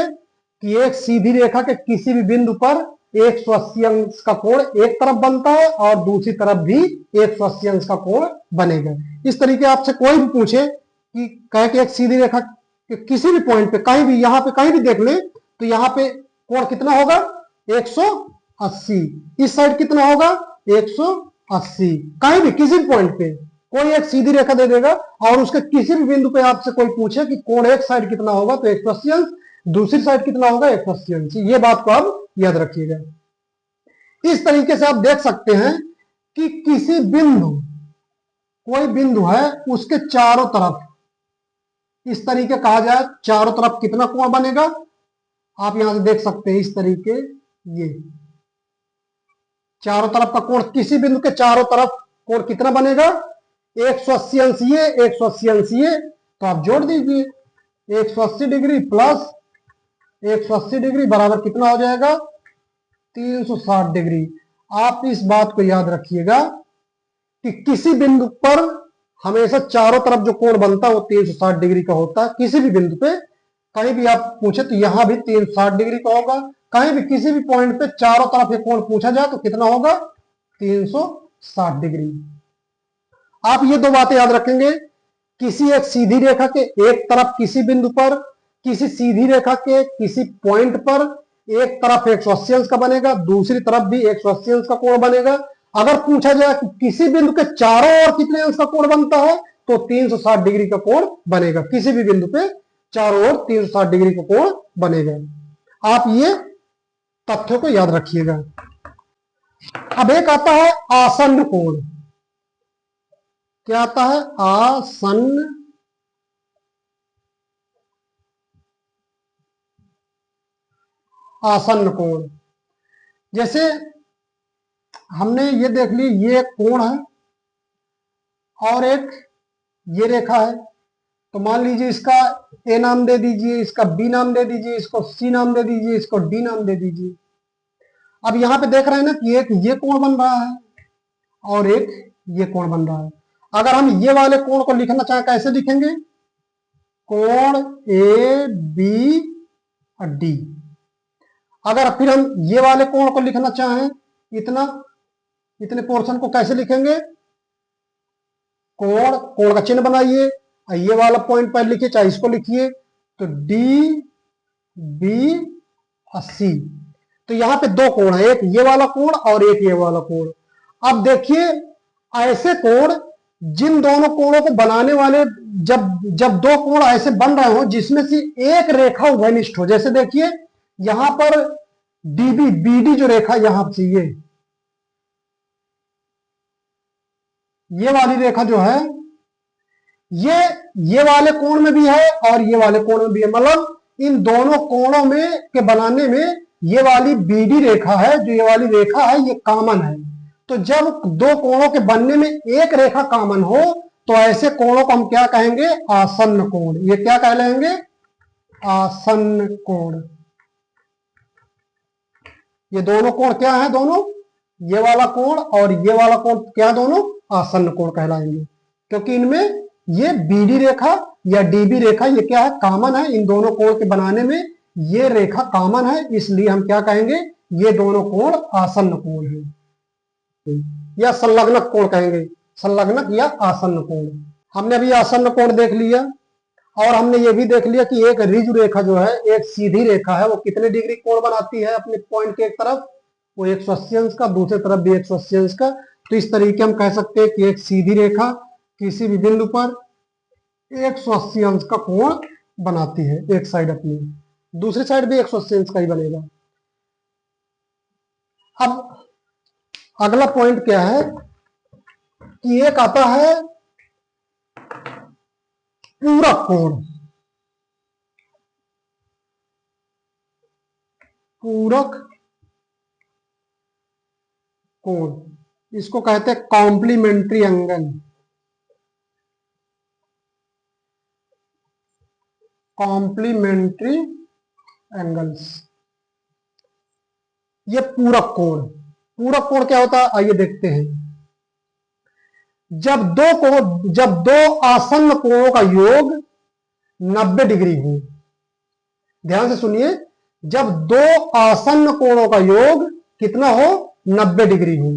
कि एक सीधी रेखा के किसी भी बिंदु पर 180 अंश का कोण एक तरफ बनता है और दूसरी तरफ भी 180 अंश का कोण बनेगा। इस तरीके आपसे कोई भी पूछे कि कहे कि एक सीधी रेखा के किसी भी पॉइंट पे कहीं भी, यहाँ पे कहीं भी देख ले तो यहाँ पे कोण कितना होगा, 180। इस साइड कितना होगा, 180। कहीं भी किसी भी पॉइंट पे कोई एक सीधी रेखा दे देगा और उसके किसी भी बिंदु पे आपसे कोई पूछे कि कोण एक साइड कितना होगा तो 180 अंश, दूसरी साइड कितना होगा 180 अंश। ये बात को आप याद रखिएगा। इस तरीके से आप देख सकते हैं कि किसी बिंदु, कोई बिंदु है उसके चारों तरफ इस तरीके कहा जाए, चारों तरफ कितना कोण बनेगा, आप यहां से देख सकते हैं इस तरीके, ये चारों तरफ का कोण, किसी बिंदु के चारों तरफ कोण कितना बनेगा, 180 अंश ये, 180 अंश ये, तो आप जोड़ दीजिए 180 डिग्री प्लस 180 डिग्री बराबर कितना हो जाएगा, 360 डिग्री। आप इस बात को याद रखिएगा कि किसी बिंदु पर हमेशा चारों तरफ जो कोण बनता है वो 360 डिग्री का होता है। किसी भी बिंदु पे कहीं भी आप पूछे तो यहां भी 360 डिग्री का होगा। कहीं भी किसी भी पॉइंट पे चारों तरफ एक कोण पूछा जाए तो कितना होगा, 360 डिग्री। आप ये दो बातें याद रखेंगे, किसी एक सीधी रेखा के एक तरफ किसी बिंदु पर, किसी सीधी रेखा के किसी पॉइंट पर एक तरफ 180 अंश का बनेगा, दूसरी तरफ भी 180 अंश का कोण बनेगा। अगर पूछा जाए कि किसी बिंदु के चारों ओर कितने अंश का कोण बनता है तो 360 डिग्री का कोण बनेगा। किसी भी बिंदु पे चारों ओर 360 डिग्री का कोण बनेगा। आप ये तथ्यों को याद रखिएगा। अब एक आता है आसन्न कोण। क्या आता है, आसन्न आसन्न कोण। जैसे हमने ये देख ली, ये एक कोण है और एक ये रेखा है, तो मान लीजिए इसका ए नाम दे दीजिए, इसका बी नाम दे दीजिए, इसको सी नाम दे दीजिए, इसको डी नाम दे दीजिए। अब यहां पे देख रहे हैं ना कि एक ये कोण बन रहा है और एक ये कोण बन रहा है। अगर हम ये वाले कोण को लिखना चाहें कैसे लिखेंगे, कोण ए बी और डी। अगर फिर हम ये वाले कोण को लिखना चाहें, इतने पोर्शन को कैसे लिखेंगे, कोण, कोण का चिन्ह बनाइए, ये वाला पॉइंट पर लिखिए, चाहे इसको लिखिए, तो डी बी और सी। तो यहां पे दो कोण है, एक ये वाला कोण और एक ये वाला कोण। अब देखिए ऐसे कोण, जिन दोनों कोणों को बनाने वाले, जब जब दो कोण ऐसे बन रहे हो जिसमें से एक रेखा उभयनिष्ठ हो, जैसे देखिए यहां पर डीबी बीडी जो रेखा यहां से ये वाली रेखा जो है ये वाले कोण में भी है और ये वाले कोण में भी है। मतलब इन दोनों कोणों में के बनाने में ये वाली बीडी रेखा है, जो ये वाली रेखा है ये कॉमन है। तो जब दो कोणों के बनने में एक रेखा कॉमन हो तो ऐसे कोणों को हम क्या कहेंगे, आसन्न कोण। ये क्या कहलाएंगे, आसन्न कोण। ये दोनों कोण क्या है, दोनों ये वाला कोण और ये वाला कोण क्या, दोनों आसन्न कोण कहलाएंगे, क्योंकि इनमें ये बीडी रेखा या डीबी रेखा ये क्या है, कॉमन है। इन दोनों कोण के बनाने में ये रेखा कॉमन है, इसलिए हम क्या कहेंगे, ये दोनों कोण आसन्न कोण है या संलग्नक कोण कहेंगे, संलग्नक या आसन्न कोण। हमने अभी आसन्न कोण देख लिया और हमने ये भी देख लिया कि एक रिज रेखा जो है, एक सीधी रेखा है, वो कितने डिग्री कोण बनाती है अपने पॉइंट के एक तरफ, वो 180 अंश का, दूसरी तरफ भी 180 अंश का। तो इस तरीके हम कह सकते हैं कि एक सीधी रेखा किसी भी बिंदु पर 180 अंश का कोण बनाती है, एक साइड अपनी, दूसरी साइड भी 180 अंश का ही बनेगा। अब अगला पॉइंट क्या है कि एक आता है पूरक कोण। पूरक कोण इसको कहते हैं कॉम्प्लीमेंट्री एंगल। Complementary angles. ये पूरक कोण, पूरक कोण क्या होता है आइए देखते हैं। जब दो आसन्न कोणों का योग 90 डिग्री हो, ध्यान से सुनिए, जब दो आसन्न कोणों का योग कितना हो 90 डिग्री हो,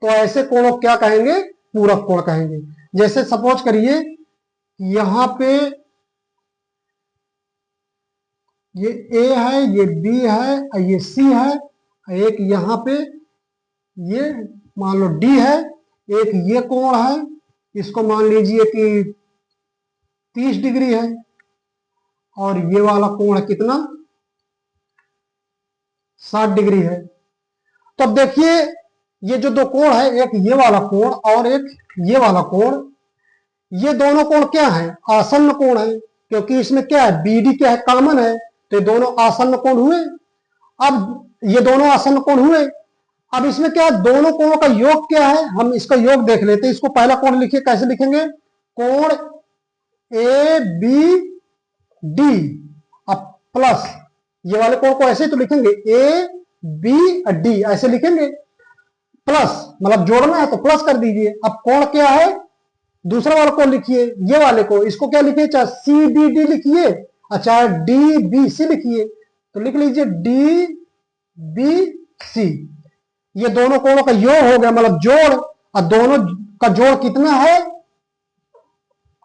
तो ऐसे कोणों क्या कहेंगे, पूरक कोण कहेंगे। जैसे सपोज करिए यहां पे ये ए है, ये बी है, ये सी है, एक यहां पे ये मान लो डी है, एक ये कोण है, इसको मान लीजिए कि 30 डिग्री है, और ये वाला कोण है कितना 60 डिग्री है। तो अब देखिए ये जो दो कोण है, एक ये वाला कोण और एक ये वाला कोण, ये दोनों कोण क्या है, आसन्न कोण है, क्योंकि इसमें क्या है बीडी क्या है कॉमन है, तो ये दोनों आसन्न कोण हुए। अब ये दोनों आसन्न कोण हुए, अब इसमें क्या है दोनों कोणों का योग क्या है, हम इसका योग देख लेते हैं। इसको पहला कोण लिखिए, कैसे लिखेंगे, कोण ए बी डी, अब प्लस ये वाले कोण को ऐसे तो लिखेंगे ए बी डी, ऐसे लिखेंगे, प्लस मतलब जोड़ना है तो प्लस कर दीजिए। अब कोण क्या है, दूसरा वाला कोण लिखिए, ये वाले को, इसको क्या लिखिए, चाहे सी बी डी लिखिए, चाहे डी बी सी लिखिए, तो लिख लीजिए डी बी सी। ये दोनों कोणों का योग हो गया, मतलब जोड़, और दोनों का जोड़ कितना है,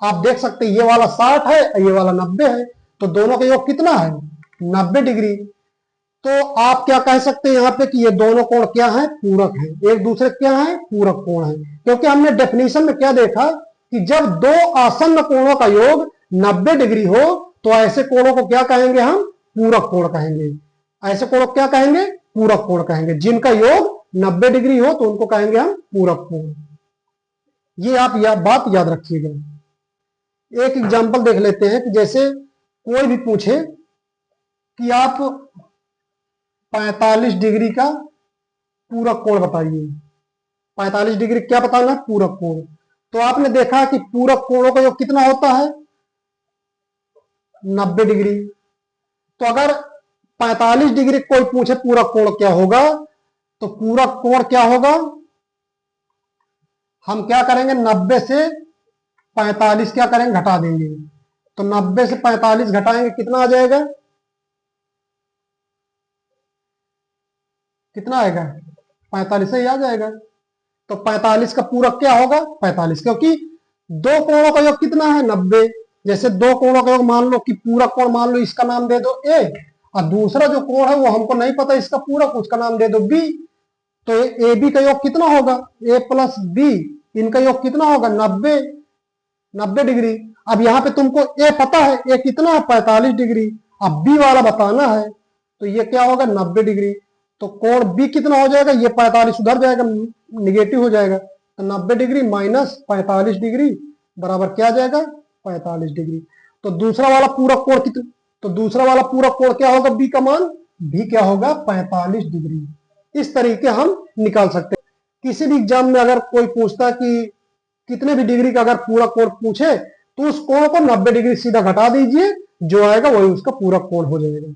आप देख सकते हैं ये वाला 60 है, ये वाला 90 है, तो दोनों का योग कितना है 90 डिग्री। तो आप क्या कह सकते हैं यहाँ पे कि ये दोनों कोण क्या है, पूरक है, एक दूसरे क्या है, पूरक कोण है। क्योंकि हमने डेफिनेशन में क्या देखा कि जब दो आसन्न कोणों का योग 90 डिग्री हो, तो ऐसे कोणों को क्या कहेंगे, हम पूरक कोण कहेंगे। ऐसे कोणों को क्या कहेंगे, पूरक कोण कहेंगे। जिनका योग 90 डिग्री हो तो उनको कहेंगे हम पूरक कोण। ये आप बात याद रखिएगा। एक एग्जांपल देख लेते हैं कि जैसे कोई भी पूछे कि आप 45 डिग्री का पूरक कोण बताइए, 45 डिग्री क्या बताना, पूरक कोण। तो आपने देखा कि पूरक कोणों का योग कितना होता है 90 डिग्री। तो अगर 45 डिग्री कोई पूछे पूरक कोण क्या होगा, तो पूरक कोण क्या होगा, हम क्या करेंगे 90 से 45 क्या करेंगे, घटा देंगे। तो 90 से 45 घटाएंगे कितना आ जाएगा, कितना आएगा 45 से ही आ जाएगा। तो 45 का पूरक क्या होगा 45, क्योंकि दो कोणों का योग कितना है 90। जैसे दो कोणों का योग मान लो कि पूरक कोण मान लो इसका नाम दे दो ए, और दूसरा जो कोण है वो हमको नहीं पता इसका पूरक, उसका नाम दे दो बी। तो ए बी का योग कितना होगा, ए प्लस बी, इनका योग कितना होगा 90 डिग्री। अब यहाँ पे तुमको ए पता है, ए कितना है 45 डिग्री, अब बी वाला बताना है, तो ये क्या होगा 90 डिग्री। तो कोण बी कितना हो जाएगा, ये 45 उधर जाएगा, निगेटिव हो जाएगा, तो 90 डिग्री माइनस 45 डिग्री बराबर क्या आ जाएगा 45 डिग्री। तो दूसरा वाला पूरक कोण कितना, तो दूसरा वाला पूरक कोण क्या होगा, बी का मान, बी क्या होगा 45 डिग्री। इस तरीके हम निकाल सकते हैं। किसी भी एग्जाम में अगर कोई पूछता कि कितने भी डिग्री का अगर पूरक कोण पूछे, तो उस कोण को 90 डिग्री सीधा घटा दीजिए, जो आएगा वही उसका पूरक कोण हो जाएगा।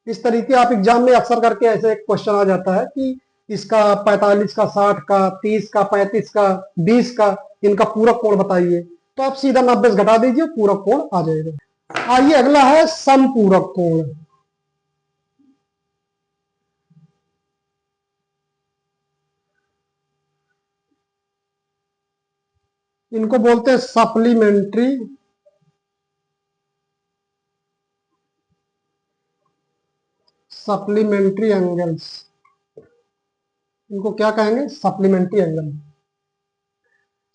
इस तरीके आप एग्जाम में अक्सर करके ऐसे क्वेश्चन आ जाता है कि इसका 45 का 60 का 30 का 35 का 20 का इनका पूरक कोण बताइए, तो आप सीधा 90 से घटा दीजिए, पूरक कोण आ जाएगा। आइए अगला है समपूरक कोण। इनको बोलते हैं सप्लीमेंट्री एंगल्स। इनको क्या कहेंगे, सप्लीमेंट्री एंगल।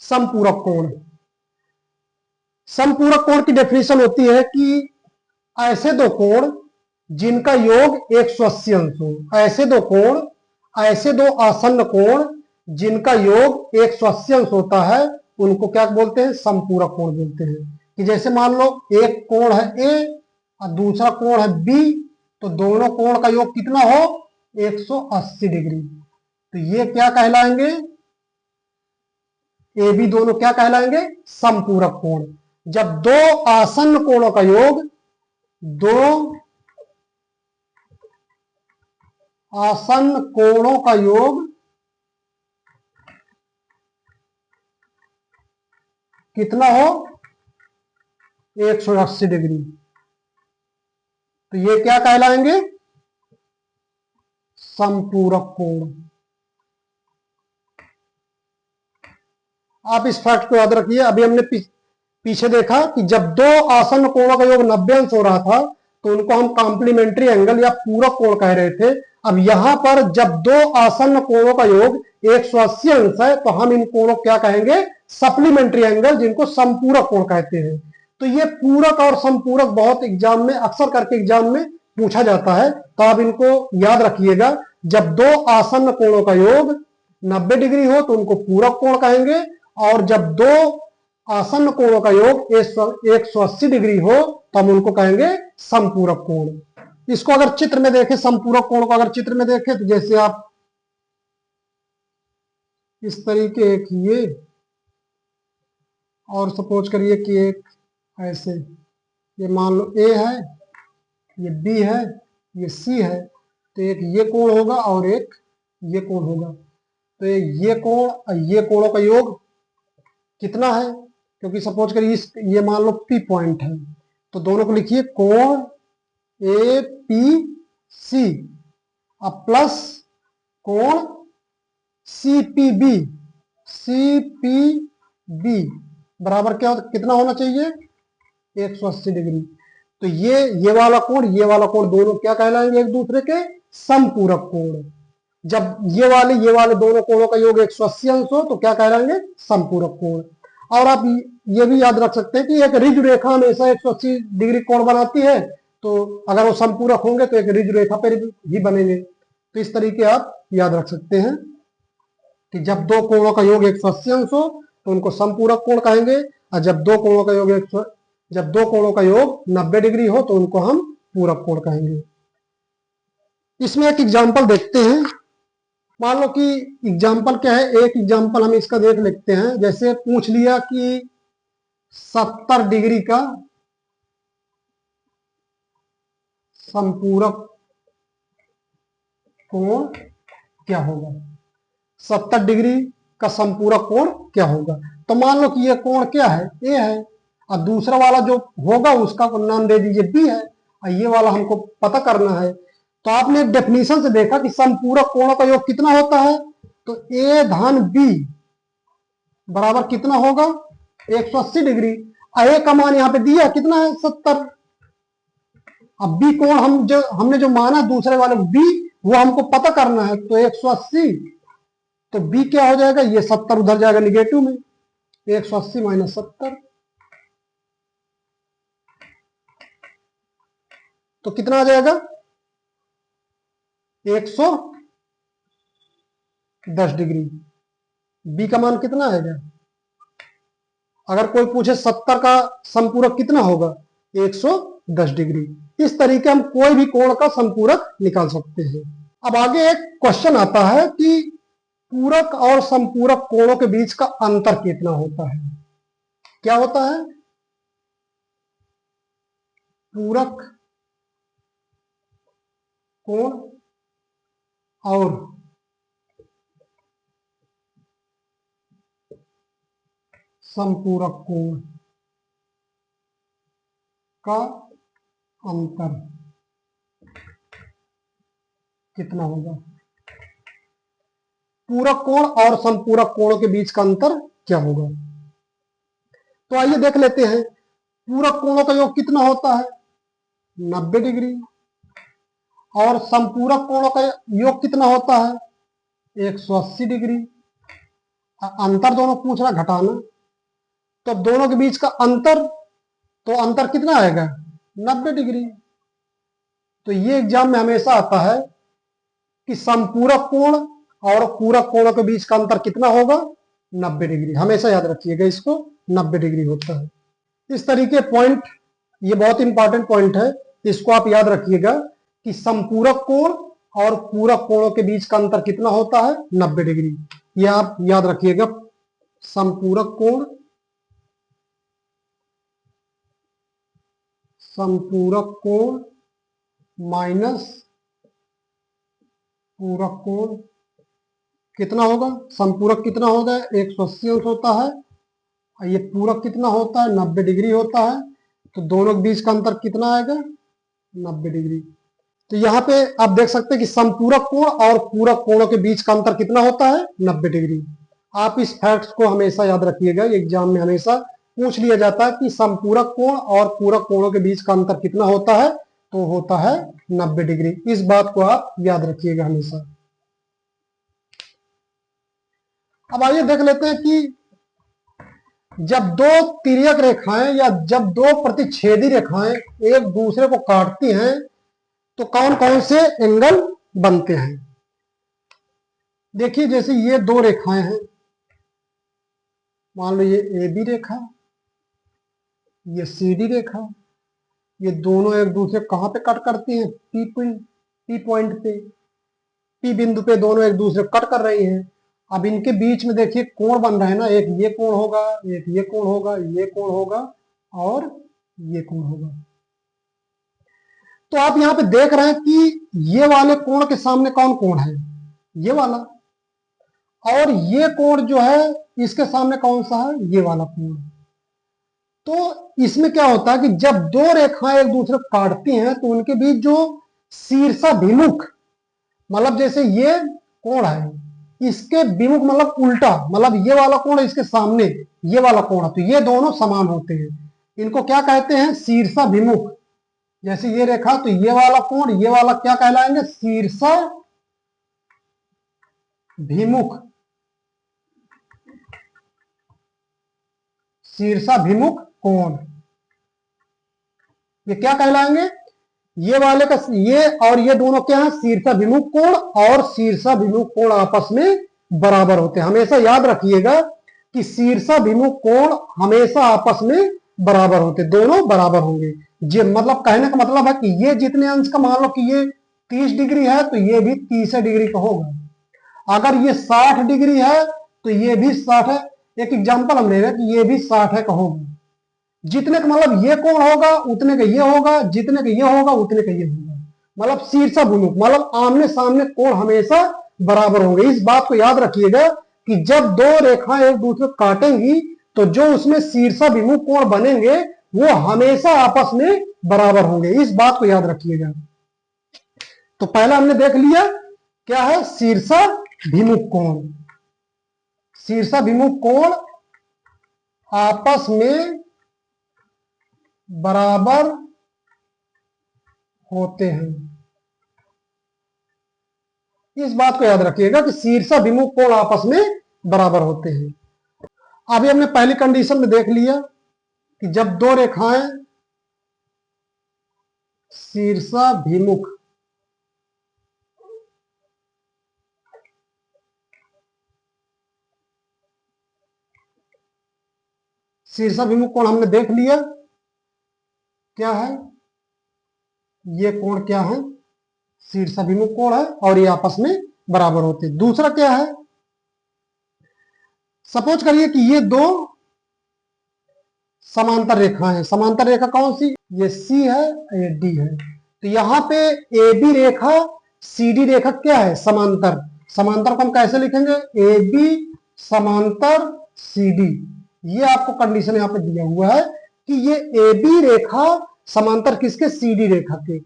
समपूरक कोण, समपूरक कोण की डेफिनेशन होती है कि ऐसे दो कोण जिनका योग 180 अंश हो, ऐसे दो कोण, ऐसे दो आसन्न कोण जिनका योग 180 अंश होता है, उनको क्या बोलते हैं, समपूरक कोण बोलते हैं। कि जैसे मान लो एक कोण है ए और दूसरा कोण है बी, तो दोनों कोण का योग कितना हो 180 डिग्री, तो ये क्या कहलाएंगे, ए बी दोनों क्या कहलाएंगे, समपूरक कोण। जब दो आसन्न कोणों का योग दो आसन्न कोणों का योग कितना हो, 180 डिग्री। तो ये क्या कहलाएंगे, समपूरक कोण। आप इस फैक्ट को याद रखिए। अभी हमने पीछे देखा कि जब दो आसन्न कोणों का योग 90 अंश हो रहा था तो उनको हम कॉम्प्लीमेंट्री एंगल या पूरक कोण कह रहे थे। अब यहां पर जब दो आसन्न कोणों का योग 180 अंश है तो हम इन कोणों क्या कहेंगे, सप्लीमेंट्री एंगल, जिनको संपूरक कोण कहते हैं। तो ये पूरक और संपूरक बहुत एग्जाम में, अक्सर करके एग्जाम में पूछा जाता है, तो आप इनको याद रखिएगा। जब दो आसन्न कोणों का योग 90 डिग्री हो तो उनको पूरक कोण कहेंगे, और जब दो आसन्न कोणों का योग 180 डिग्री हो तो हम उनको कहेंगे समपूरक कोण। इसको अगर चित्र में देखें, समपूरक कोण को अगर चित्र में देखें तो जैसे आप इस तरीके एक ये, और सपोज करिए कि एक ऐसे, ये मान लो ए है, ये बी है, ये सी है, तो एक ये कोण होगा और एक ये कोण होगा। तो ये कोण और ये कोणों का योग कितना है, क्योंकि सपोज करिए ये मान लो पी पॉइंट है, तो दोनों को लिखिए कोण ए पी सी, अब प्लस कोण सी पी बी बराबर क्या कितना होना चाहिए, 180 डिग्री। तो ये वाला कोण दोनों क्या कहलाएंगे, एक दूसरे के समपूरक कोण। जब ये वाले दोनों कोणों का योग 180 अंश हो तो क्या कहलाएंगे, समपूरक कोण। और आप ये भी याद रख सकते हैं कि एक ऋजु रेखा हमेशा 180 डिग्री कोण बनाती है, तो अगर वो समपूरक होंगे तो एक ऋजु रेखा पर ही बनेंगे। तो इस तरीके आप याद रख सकते हैं कि जब दो कोणों का योग 180 अंश हो तो उनको समपूरक कोण कहेंगे, और जब दो कोणों का योग 90 डिग्री हो तो उनको हम पूरक कोण कहेंगे। इसमें एक एग्जाम्पल देखते हैं। मान लो कि एग्जाम्पल क्या है, एक एग्जाम्पल हम इसका देख लेते हैं। जैसे पूछ लिया कि 70 डिग्री का संपूरक कोण क्या होगा, 70 डिग्री का संपूरक कोण क्या होगा। तो मान लो कि ये कोण क्या है, ए है, और दूसरा वाला जो होगा उसका नाम दे दीजिए बी है, और ये वाला हमको पता करना है। तो आपने डेफिनेशन से देखा कि संपूरक कोणों का योग कितना होता है, तो ए धन बी बराबर कितना होगा, 180 डिग्री। ए का मान यहाँ पे दिया कितना है, 70। अब बी कोण हमने जो माना दूसरे वाले बी, वो हमको पता करना है, तो 180, तो बी क्या हो जाएगा, ये 70 उधर जाएगा निगेटिव में, 180 माइनस 70, तो कितना आ जाएगा, 110 डिग्री। बी का मान कितना आएगा, अगर कोई पूछे 70 का संपूरक कितना होगा, 110 डिग्री। इस तरीके हम कोई भी कोण का संपूरक निकाल सकते हैं। अब आगे एक क्वेश्चन आता है कि पूरक और संपूरक कोणों के बीच का अंतर कितना होता है। क्या होता है, पूरक कोण और संपूरक कोण का अंतर कितना होगा। पूरक कोण और संपूरक कोणों के बीच का अंतर क्या होगा। तो आइए देख लेते हैं। पूरक कोणों का योग कितना होता है, 90 डिग्री, और संपूरक कोणों का योग कितना होता है, 180 डिग्री। अंतर दोनों पूछ रहा घटाना, तो दोनों के बीच का अंतर, तो अंतर कितना आएगा, 90 डिग्री। तो ये एग्जाम में हमेशा आता है कि संपूरक कोण और पूरक कोणों के बीच का अंतर कितना होगा, 90 डिग्री। हमेशा याद रखिएगा इसको, 90 डिग्री होता है। इस तरीके पॉइंट, ये बहुत इंपॉर्टेंट पॉइंट है, इसको आप याद रखिएगा कि संपूरक कोण और पूरक कोणों के बीच का अंतर कितना होता है, 90 डिग्री। ये आप याद रखिएगा, संपूरक कोण, समपूरक कोण माइनस पूरक कोण कितना होगा? समपूरक कितना होगा? 180 अंश होता है। और ये पूरक कितना होता है? 90 डिग्री होता है। तो दोनों के बीच का अंतर कितना आएगा? 90 डिग्री। तो यहाँ पे आप देख सकते हैं कि समपूरक कोण और पूरक कोणों के बीच का अंतर कितना होता है? 90 डिग्री। आप इस फैक्ट को हमेशा याद रखिएगा, एग्जाम में हमेशा पूछ लिया जाता है कि समपूरक कोण और पूरक कोणों के बीच का अंतर कितना होता है? तो होता है 90 डिग्री। इस बात को आप याद रखिएगा हमेशा। अब आइए देख लेते हैं कि जब दो तिर्यक रेखाएं या जब दो प्रतिच्छेदी रेखाएं एक दूसरे को काटती हैं तो कौन कौन से एंगल बनते हैं। देखिए जैसे ये दो रेखाएं हैं, मान लो ये ए बी रेखा, ये सी डी रेखा, ये दोनों एक दूसरे कहां पे कट करती हैं? पी पॉइंट पे, पी बिंदु पे दोनों एक दूसरे कट कर रही हैं। अब इनके बीच में देखिए कोण बन रहे हैं ना, एक ये कोण होगा, एक ये कोण होगा, ये कोण होगा और ये कोण होगा। तो आप यहां पे देख रहे हैं कि ये वाले कोण के सामने कौन कोण है? ये वाला। और ये कोण जो है इसके सामने कौन सा है? ये वाला कोण। तो इसमें क्या होता है कि जब दो रेखाएं एक दूसरे को काटती हैं तो उनके बीच जो शीर्षाभिमुख, मतलब जैसे ये कोण है, इसके विमुख मतलब उल्टा, मतलब ये वाला कोण इसके सामने ये वाला कोण है, तो ये दोनों समान होते हैं। इनको क्या कहते हैं? शीर्षाभिमुख। जैसे ये रेखा, तो ये वाला कोण, ये वाला क्या कहलाएंगे? शीर्षाभिमुख। शीर्षाभिमुख कोण, ये क्या कहलाएंगे? ये वाले का, ये और ये दोनों क्या है? शीर्षाभिमुख कोण। और शीर्षाभिमुख कोण आपस में बराबर होते हैं। हमेशा याद रखिएगा कि शीर्षाभिमुख कोण हमेशा आपस में बराबर होते, दोनों बराबर होंगे। ये मतलब कहने का मतलब है कि ये जितने अंश का, मान लो कि ये 30 डिग्री है तो ये भी 30 डिग्री का होगा। अगर ये 60 डिग्री है तो ये भी 60 है। एक एग्जाम्पल हम ले रहे हैं कि ये भी 60 है का होगा। जितने का मतलब ये कोण होगा उतने का ये होगा, जितने का ये होगा उतने का ये होगा। मतलब शीर्षाभिमुख मतलब आमने सामने कोण हमेशा बराबर होंगे। इस बात को याद रखिएगा कि जब दो रेखाएं एक दूसरे को काटेंगी तो जो उसमें शीर्षाभिमुख कोण बनेंगे वो हमेशा आपस में बराबर होंगे। इस बात को याद रखिएगा। तो पहला हमने देख लिया क्या है? शीर्षाभिमुख कोण। शीर्षाभिमुख कोण आपस में बराबर होते हैं। इस बात को याद रखिएगा कि शीर्षाभिमुख कोण आपस में बराबर होते हैं। अभी हमने पहली कंडीशन में देख लिया कि जब दो रेखाएं शीर्षाभिमुख कोण हमने देख लिया क्या है? ये कोण क्या है? शीर्षाभिमुख कोण है और ये आपस में बराबर होते हैं। दूसरा क्या है? सपोज करिए कि ये दो समांतर रेखाएं हैं। समांतर रेखा कौन सी? ये सी है, ये डी है। तो यहां पे A B Rekha C D रेखा क्या है? समांतर। समांतर को हम कैसे लिखेंगे? ए बी समांतर सी डी। ये आपको कंडीशन यहां पे दिया हुआ है कि ये ए बी रेखा समांतर किसके? सी डी रेखा के।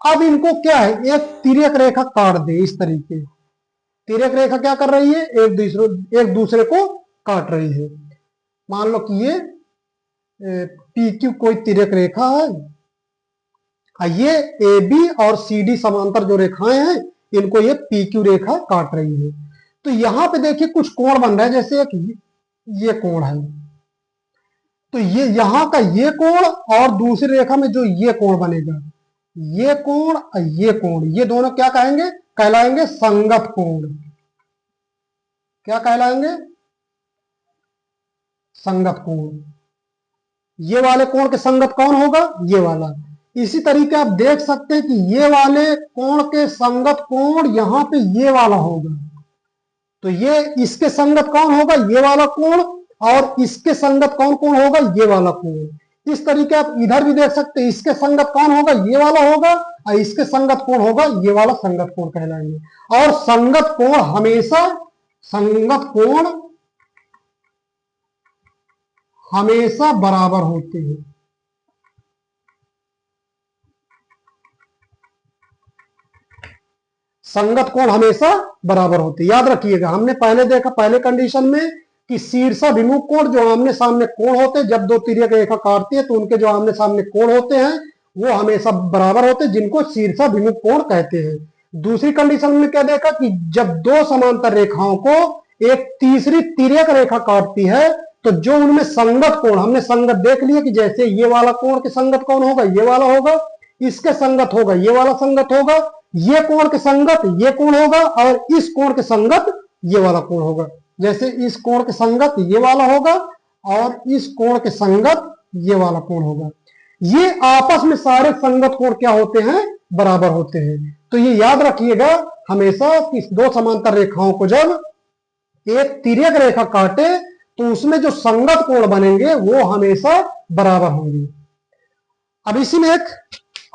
अब इनको क्या है? एक तिर्यक रेखा काट दे इस तरीके। तिर्यक रेखा क्या कर रही है? एक दूसरे को काट रही है। मान लो कि ये पी क्यू कोई तिर्यक रेखा है, ये ए बी और सी डी समांतर जो रेखाएं हैं इनको ये पी क्यू रेखा काट रही है। तो यहां पे देखिए कुछ कोण बन रहा है, जैसे एक ये कोण है, तो ये यहां का ये कोण और दूसरी रेखा में जो ये कोण बनेगा, ये कोण और ये कोण, ये दोनों क्या कहेंगे? कहलाएंगे संगत कोण। क्या कहलाएंगे? संगत कोण। ये वाले कोण के संगत कौन होगा? ये वाला। इसी तरीके आप देख सकते हैं कि ये वाले कोण के संगत कोण यहां पे ये वाला होगा, तो ये इसके संगत कौन होगा? ये वाला कोण। और इसके संगत कौन कौन होगा? ये वाला कोण। इस तरीके आप इधर भी देख सकते हैं, इसके संगत कौन होगा, ये वाला होगा, और इसके संगत कौन होगा, ये वाला संगत कोण कहलाएंगे। और संगत कोण हमेशा बराबर होते हैं। संगत कोण हमेशा बराबर होते हैं, याद रखिएगा। हमने पहले देखा पहले कंडीशन में कि शीर्षाभिमुख कोण जो आमने सामने कोण होते हैं, जब दो तिर्यक रेखा काटती है तो उनके जो आमने सामने कोण होते हैं वो हमेशा बराबर होते हैं, जिनको शीर्षाभिमुख कोण कहते हैं। दूसरी कंडीशन में क्या देखा कि जब दो समांतर रेखाओं को एक तीसरी तिर्यक रेखा काटती है तो जो उनमें संगत कोण, हमने संगत देख लिया कि जैसे ये वाला कोण के संगत कौन होगा, ये वाला होगा, इसके संगत होगा ये वाला संगत होगा, ये कोण के संगत ये कोण होगा, और इस कोण के संगत ये वाला कोण होगा। जैसे इस कोण के संगत ये वाला होगा और इस कोण के संगत ये वाला कोण होगा। ये आपस में सारे संगत कोण क्या होते हैं, बराबर होते हैं। तो ये याद रखिएगा हमेशा कि दो समांतर रेखाओं को जब एक तिर्यक रेखा काटे तो उसमें जो संगत कोण बनेंगे वो हमेशा बराबर होंगे। अब इसी में एक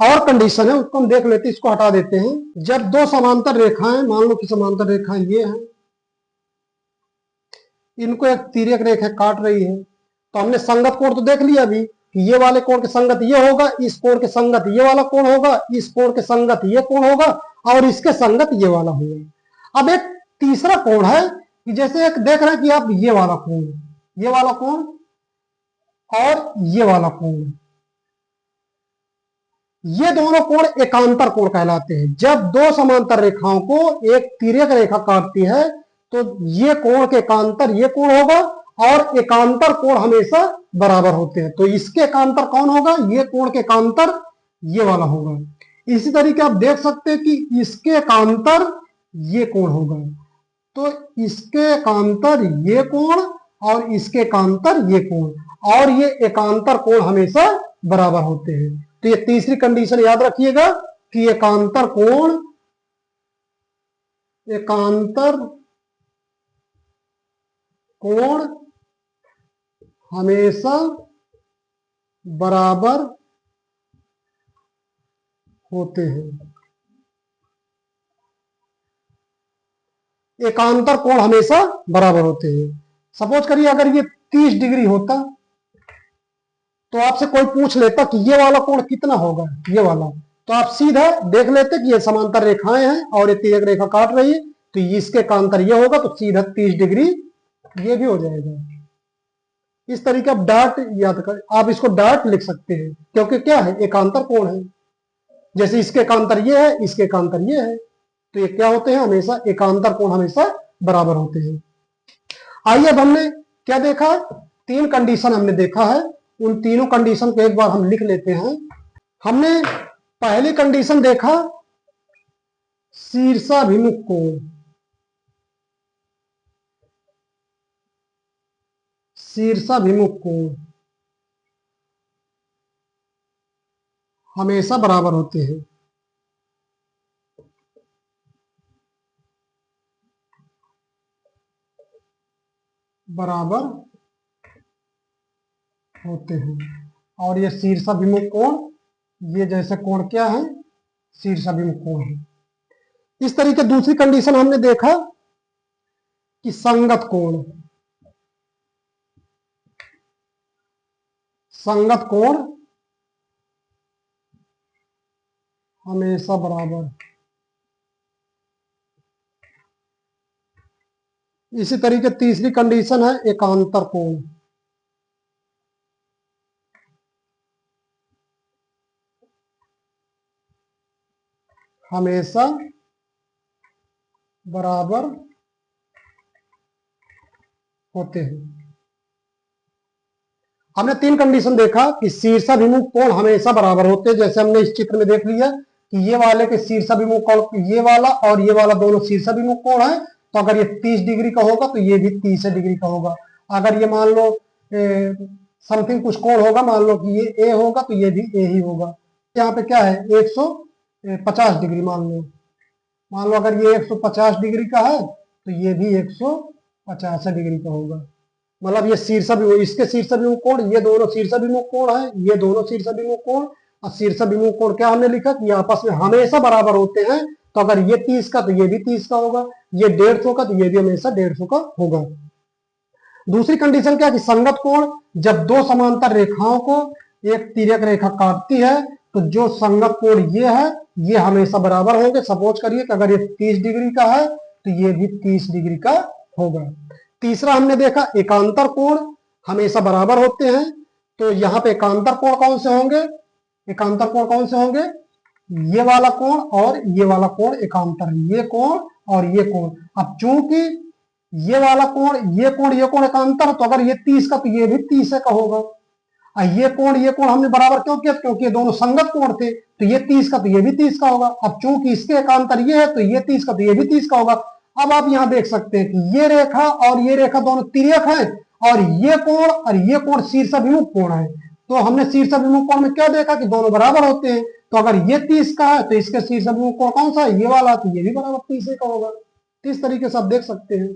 और कंडीशन है, उसको हम देख लेते हैं, इसको हटा देते हैं। जब दो समांतर रेखाएं, मान लो कि समांतर रेखाएं ये हैं, इनको एक तिर्यक रेखा काट रही है, तो हमने संगत कोण तो देख लिया अभी कि ये वाले कोण के संगत ये होगा, इस कोण के संगत ये वाला कोण होगा, इस कोण के संगत ये कोण होगा, और इसके संगत ये वाला होगा। अब एक तीसरा कोण है कि जैसे एक देख रहे हैं कि आप ये वाला कोण और ये वाला कोण, ये दोनों कोण एकांतर कोण कहलाते हैं। जब दो समांतर रेखाओं को एक तिर्यक रेखा काटती है तो ये कोण के एकांतर ये कोण होगा, और एकांतर कोण हमेशा बराबर होते हैं। तो इसके एकांतर कौन होगा, ये कोण के एकांतर ये वाला होगा। इसी तरीके आप देख सकते हैं कि इसके एकांतर ये कोण होगा, तो इसके एकांतर ये कोण और इसके एकांतर ये कोण, और ये एकांतर कोण हमेशा बराबर होते हैं। तो ये तीसरी कंडीशन याद रखिएगा कि एकांतर कोण हमेशा बराबर होते हैं। एकांतर कोण हमेशा बराबर होते हैं। सपोज करिए अगर ये 30 डिग्री होता तो आपसे कोई पूछ लेता कि ये वाला कोण कितना होगा, ये वाला, तो आप सीधा देख लेते कि ये समांतर रेखाएं हैं और ये तिर्यक रेखा काट रही है, तो इसके एकांतर ये होगा, तो सीधा 30 डिग्री ये भी हो जाएगा। इस तरीके आप डार्ट याद कर, आप इसको डार्ट लिख सकते हैं, क्योंकि क्या है, एकांतर कोण है। जैसे इसके एकांतर ये है, इसके एकांतर ये है, तो ये क्या होते हैं, हमेशा एकांतर कोण हमेशा बराबर होते हैं। आइए अब हमने क्या देखा, 3 कंडीशन हमने देखा है। उन तीनों कंडीशन को एक बार हम लिख लेते हैं। हमने पहली कंडीशन देखा शीर्षाभिमुख कोण, हमेशा बराबर होते हैं। और ये शीर्षाभिमुख कोण, ये जैसे कोण क्या है, शीर्षाभिमुख कोण है। इस तरीके दूसरी कंडीशन हमने देखा कि संगत कोण हमेशा बराबर। इसी तरीके तीसरी कंडीशन है एकांतर कोण, हमेशा बराबर होते हैं। हमने 3 कंडीशन देखा कि शीर्षाभिमुख कोण हमेशा बराबर होते हैं। जैसे हमने इस चित्र में देख लिया कि ये वाले के शीर्षाभिमुख कोण, ये वाला और ये वाला दोनों शीर्षाभिमुख कोण है, तो अगर ये 30 डिग्री का होगा तो ये भी 30 डिग्री का होगा। अगर ये मान लो समथिंग कुछ कोण होगा, मान लो कि ये ए होगा तो ये भी ए ही होगा। यहाँ पे क्या है, 150 डिग्री मान लो अगर ये 150 डिग्री का है तो ये भी 150 डिग्री का होगा। मतलब ये शीर्षाभिमुख, इसके शीर्षाभिमुख कोण, ये दोनों शीर्षाभिमुख कोण है, ये दोनों शीर्षाभिमुख कोण, और शीर्षाभिमुख कोण क्या हमने लिखा कि ये आपस में हमेशा बराबर होते हैं। तो अगर ये 30 का तो ये भी 30 का होगा, ये 150 का तो ये भी हमेशा 150 का होगा। दूसरी कंडीशन क्या कि संगत कोण, जब दो समांतर रेखाओं को एक तिर्यक रेखा काटती है तो जो संगत कोण ये है ये हमेशा बराबर होंगे। सपोज करिए कि अगर ये 30 डिग्री का है तो ये भी 30 डिग्री का होगा। तीसरा हमने देखा एकांतर कोण हमेशा बराबर होते हैं। तो यहाँ पे एकांतर कोण कौन से होंगे, एकांतर कोण कौन से होंगे, ये वाला कोण और ये वाला कोण एकांतर है, ये कोण और ये कोण। अब चूंकि ये वाला कोण ये कोण एकांतर, तो अगर ये 30 का तो ये भी 30 का होगा। ये कोण हमने बराबर क्यों किया, क्योंकि ये दोनों संगत कोण थे, तो ये 30 का तो ये भी 30 का होगा। अब चूंकि इसके एकांतर ये है तो ये 30 का तो ये भी 30 का होगा। अब आप यहां देख सकते हैं कि ये रेखा और ये रेखा दोनों तिर्यक है और ये कोण शीर्षाभिमुख कोण है। तो हमने शीर्षाभिमुख कोण में क्या देखा कि दोनों बराबर होते हैं। तो अगर ये 30 का है तो इसके शीर्षाभिमुख कोण कौन सा है, ये वाला, तो ये भी बराबर 30 का होगा। इस तरीके से आप देख सकते हैं।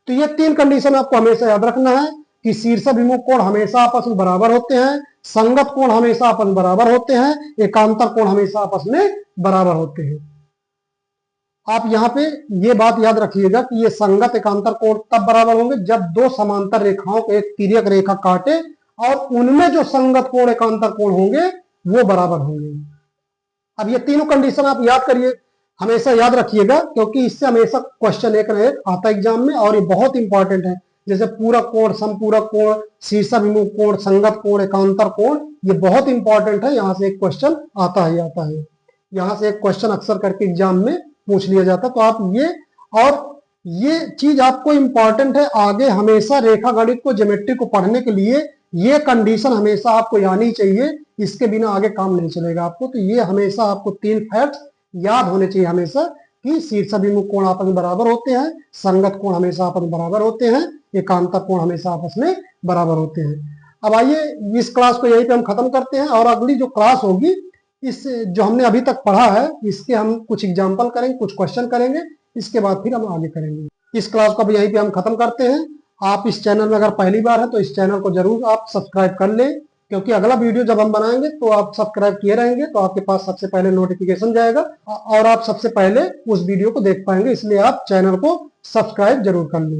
तो ये तीन कंडीशन आपको हमेशा याद रखना है कि शीर्षाभिमुख कोण हमेशा आपस में बराबर होते हैं, संगत कोण हमेशा आपस में बराबर होते हैं, एकांतर कोण हमेशा आपस में बराबर होते हैं। आप यहाँ पे ये बात याद रखिएगा कि ये संगत एकांतर कोण तब बराबर होंगे जब दो समांतर रेखाओं को एक तिर्यक रेखा काटे और उनमें जो संगत कोण एकांतर कोण होंगे वो बराबर होंगे। अब ये तीनों कंडीशन आप याद करिए, हमेशा याद रखिएगा, क्योंकि इससे हमेशा क्वेश्चन एक ना एक आता है एग्जाम में और ये बहुत इंपॉर्टेंट है। जैसे पूरक कोण, समपूरक कोण, शीर्षाभिमुख कोण, संगत कोण, एकांतर कोण, ये बहुत इंपॉर्टेंट है। यहाँ से एक क्वेश्चन आता है, यहाँ से एक क्वेश्चन अक्सर करके एग्जाम में पूछ लिया जाता है। तो आप ये चीज आपको इंपॉर्टेंट है आगे हमेशा रेखा गणित को, ज्योमेट्री को पढ़ने के लिए ये कंडीशन हमेशा आपको आनी चाहिए, इसके बिना आगे काम नहीं चलेगा आपको। तो ये हमेशा आपको तीन फैक्ट्स याद होने चाहिए हमेशा कि शीर्षाभिमुख कोण आपस में बराबर होते हैं, संगत कोण हमेशा आपस में बराबर होते हैं, एकांतर कोण हमेशा आपस में बराबर होते हैं। अब आइए इस क्लास को यहीं पे हम खत्म करते हैं और अगली जो क्लास होगी इस जो हमने अभी तक पढ़ा है इसके हम कुछ एग्जाम्पल करेंगे, कुछ क्वेश्चन करेंगे, इसके बाद फिर हम आगे करेंगे। इस क्लास को अब यहीं पे हम खत्म करते हैं। आप इस चैनल में अगर पहली बार है तो इस चैनल को जरूर आप सब्सक्राइब कर लें, क्योंकि अगला वीडियो जब हम बनाएंगे तो आप सब्सक्राइब किए रहेंगे तो आपके पास सबसे पहले नोटिफिकेशन जाएगा और आप सबसे पहले उस वीडियो को देख पाएंगे। इसलिए आप चैनल को सब्सक्राइब जरूर कर लें।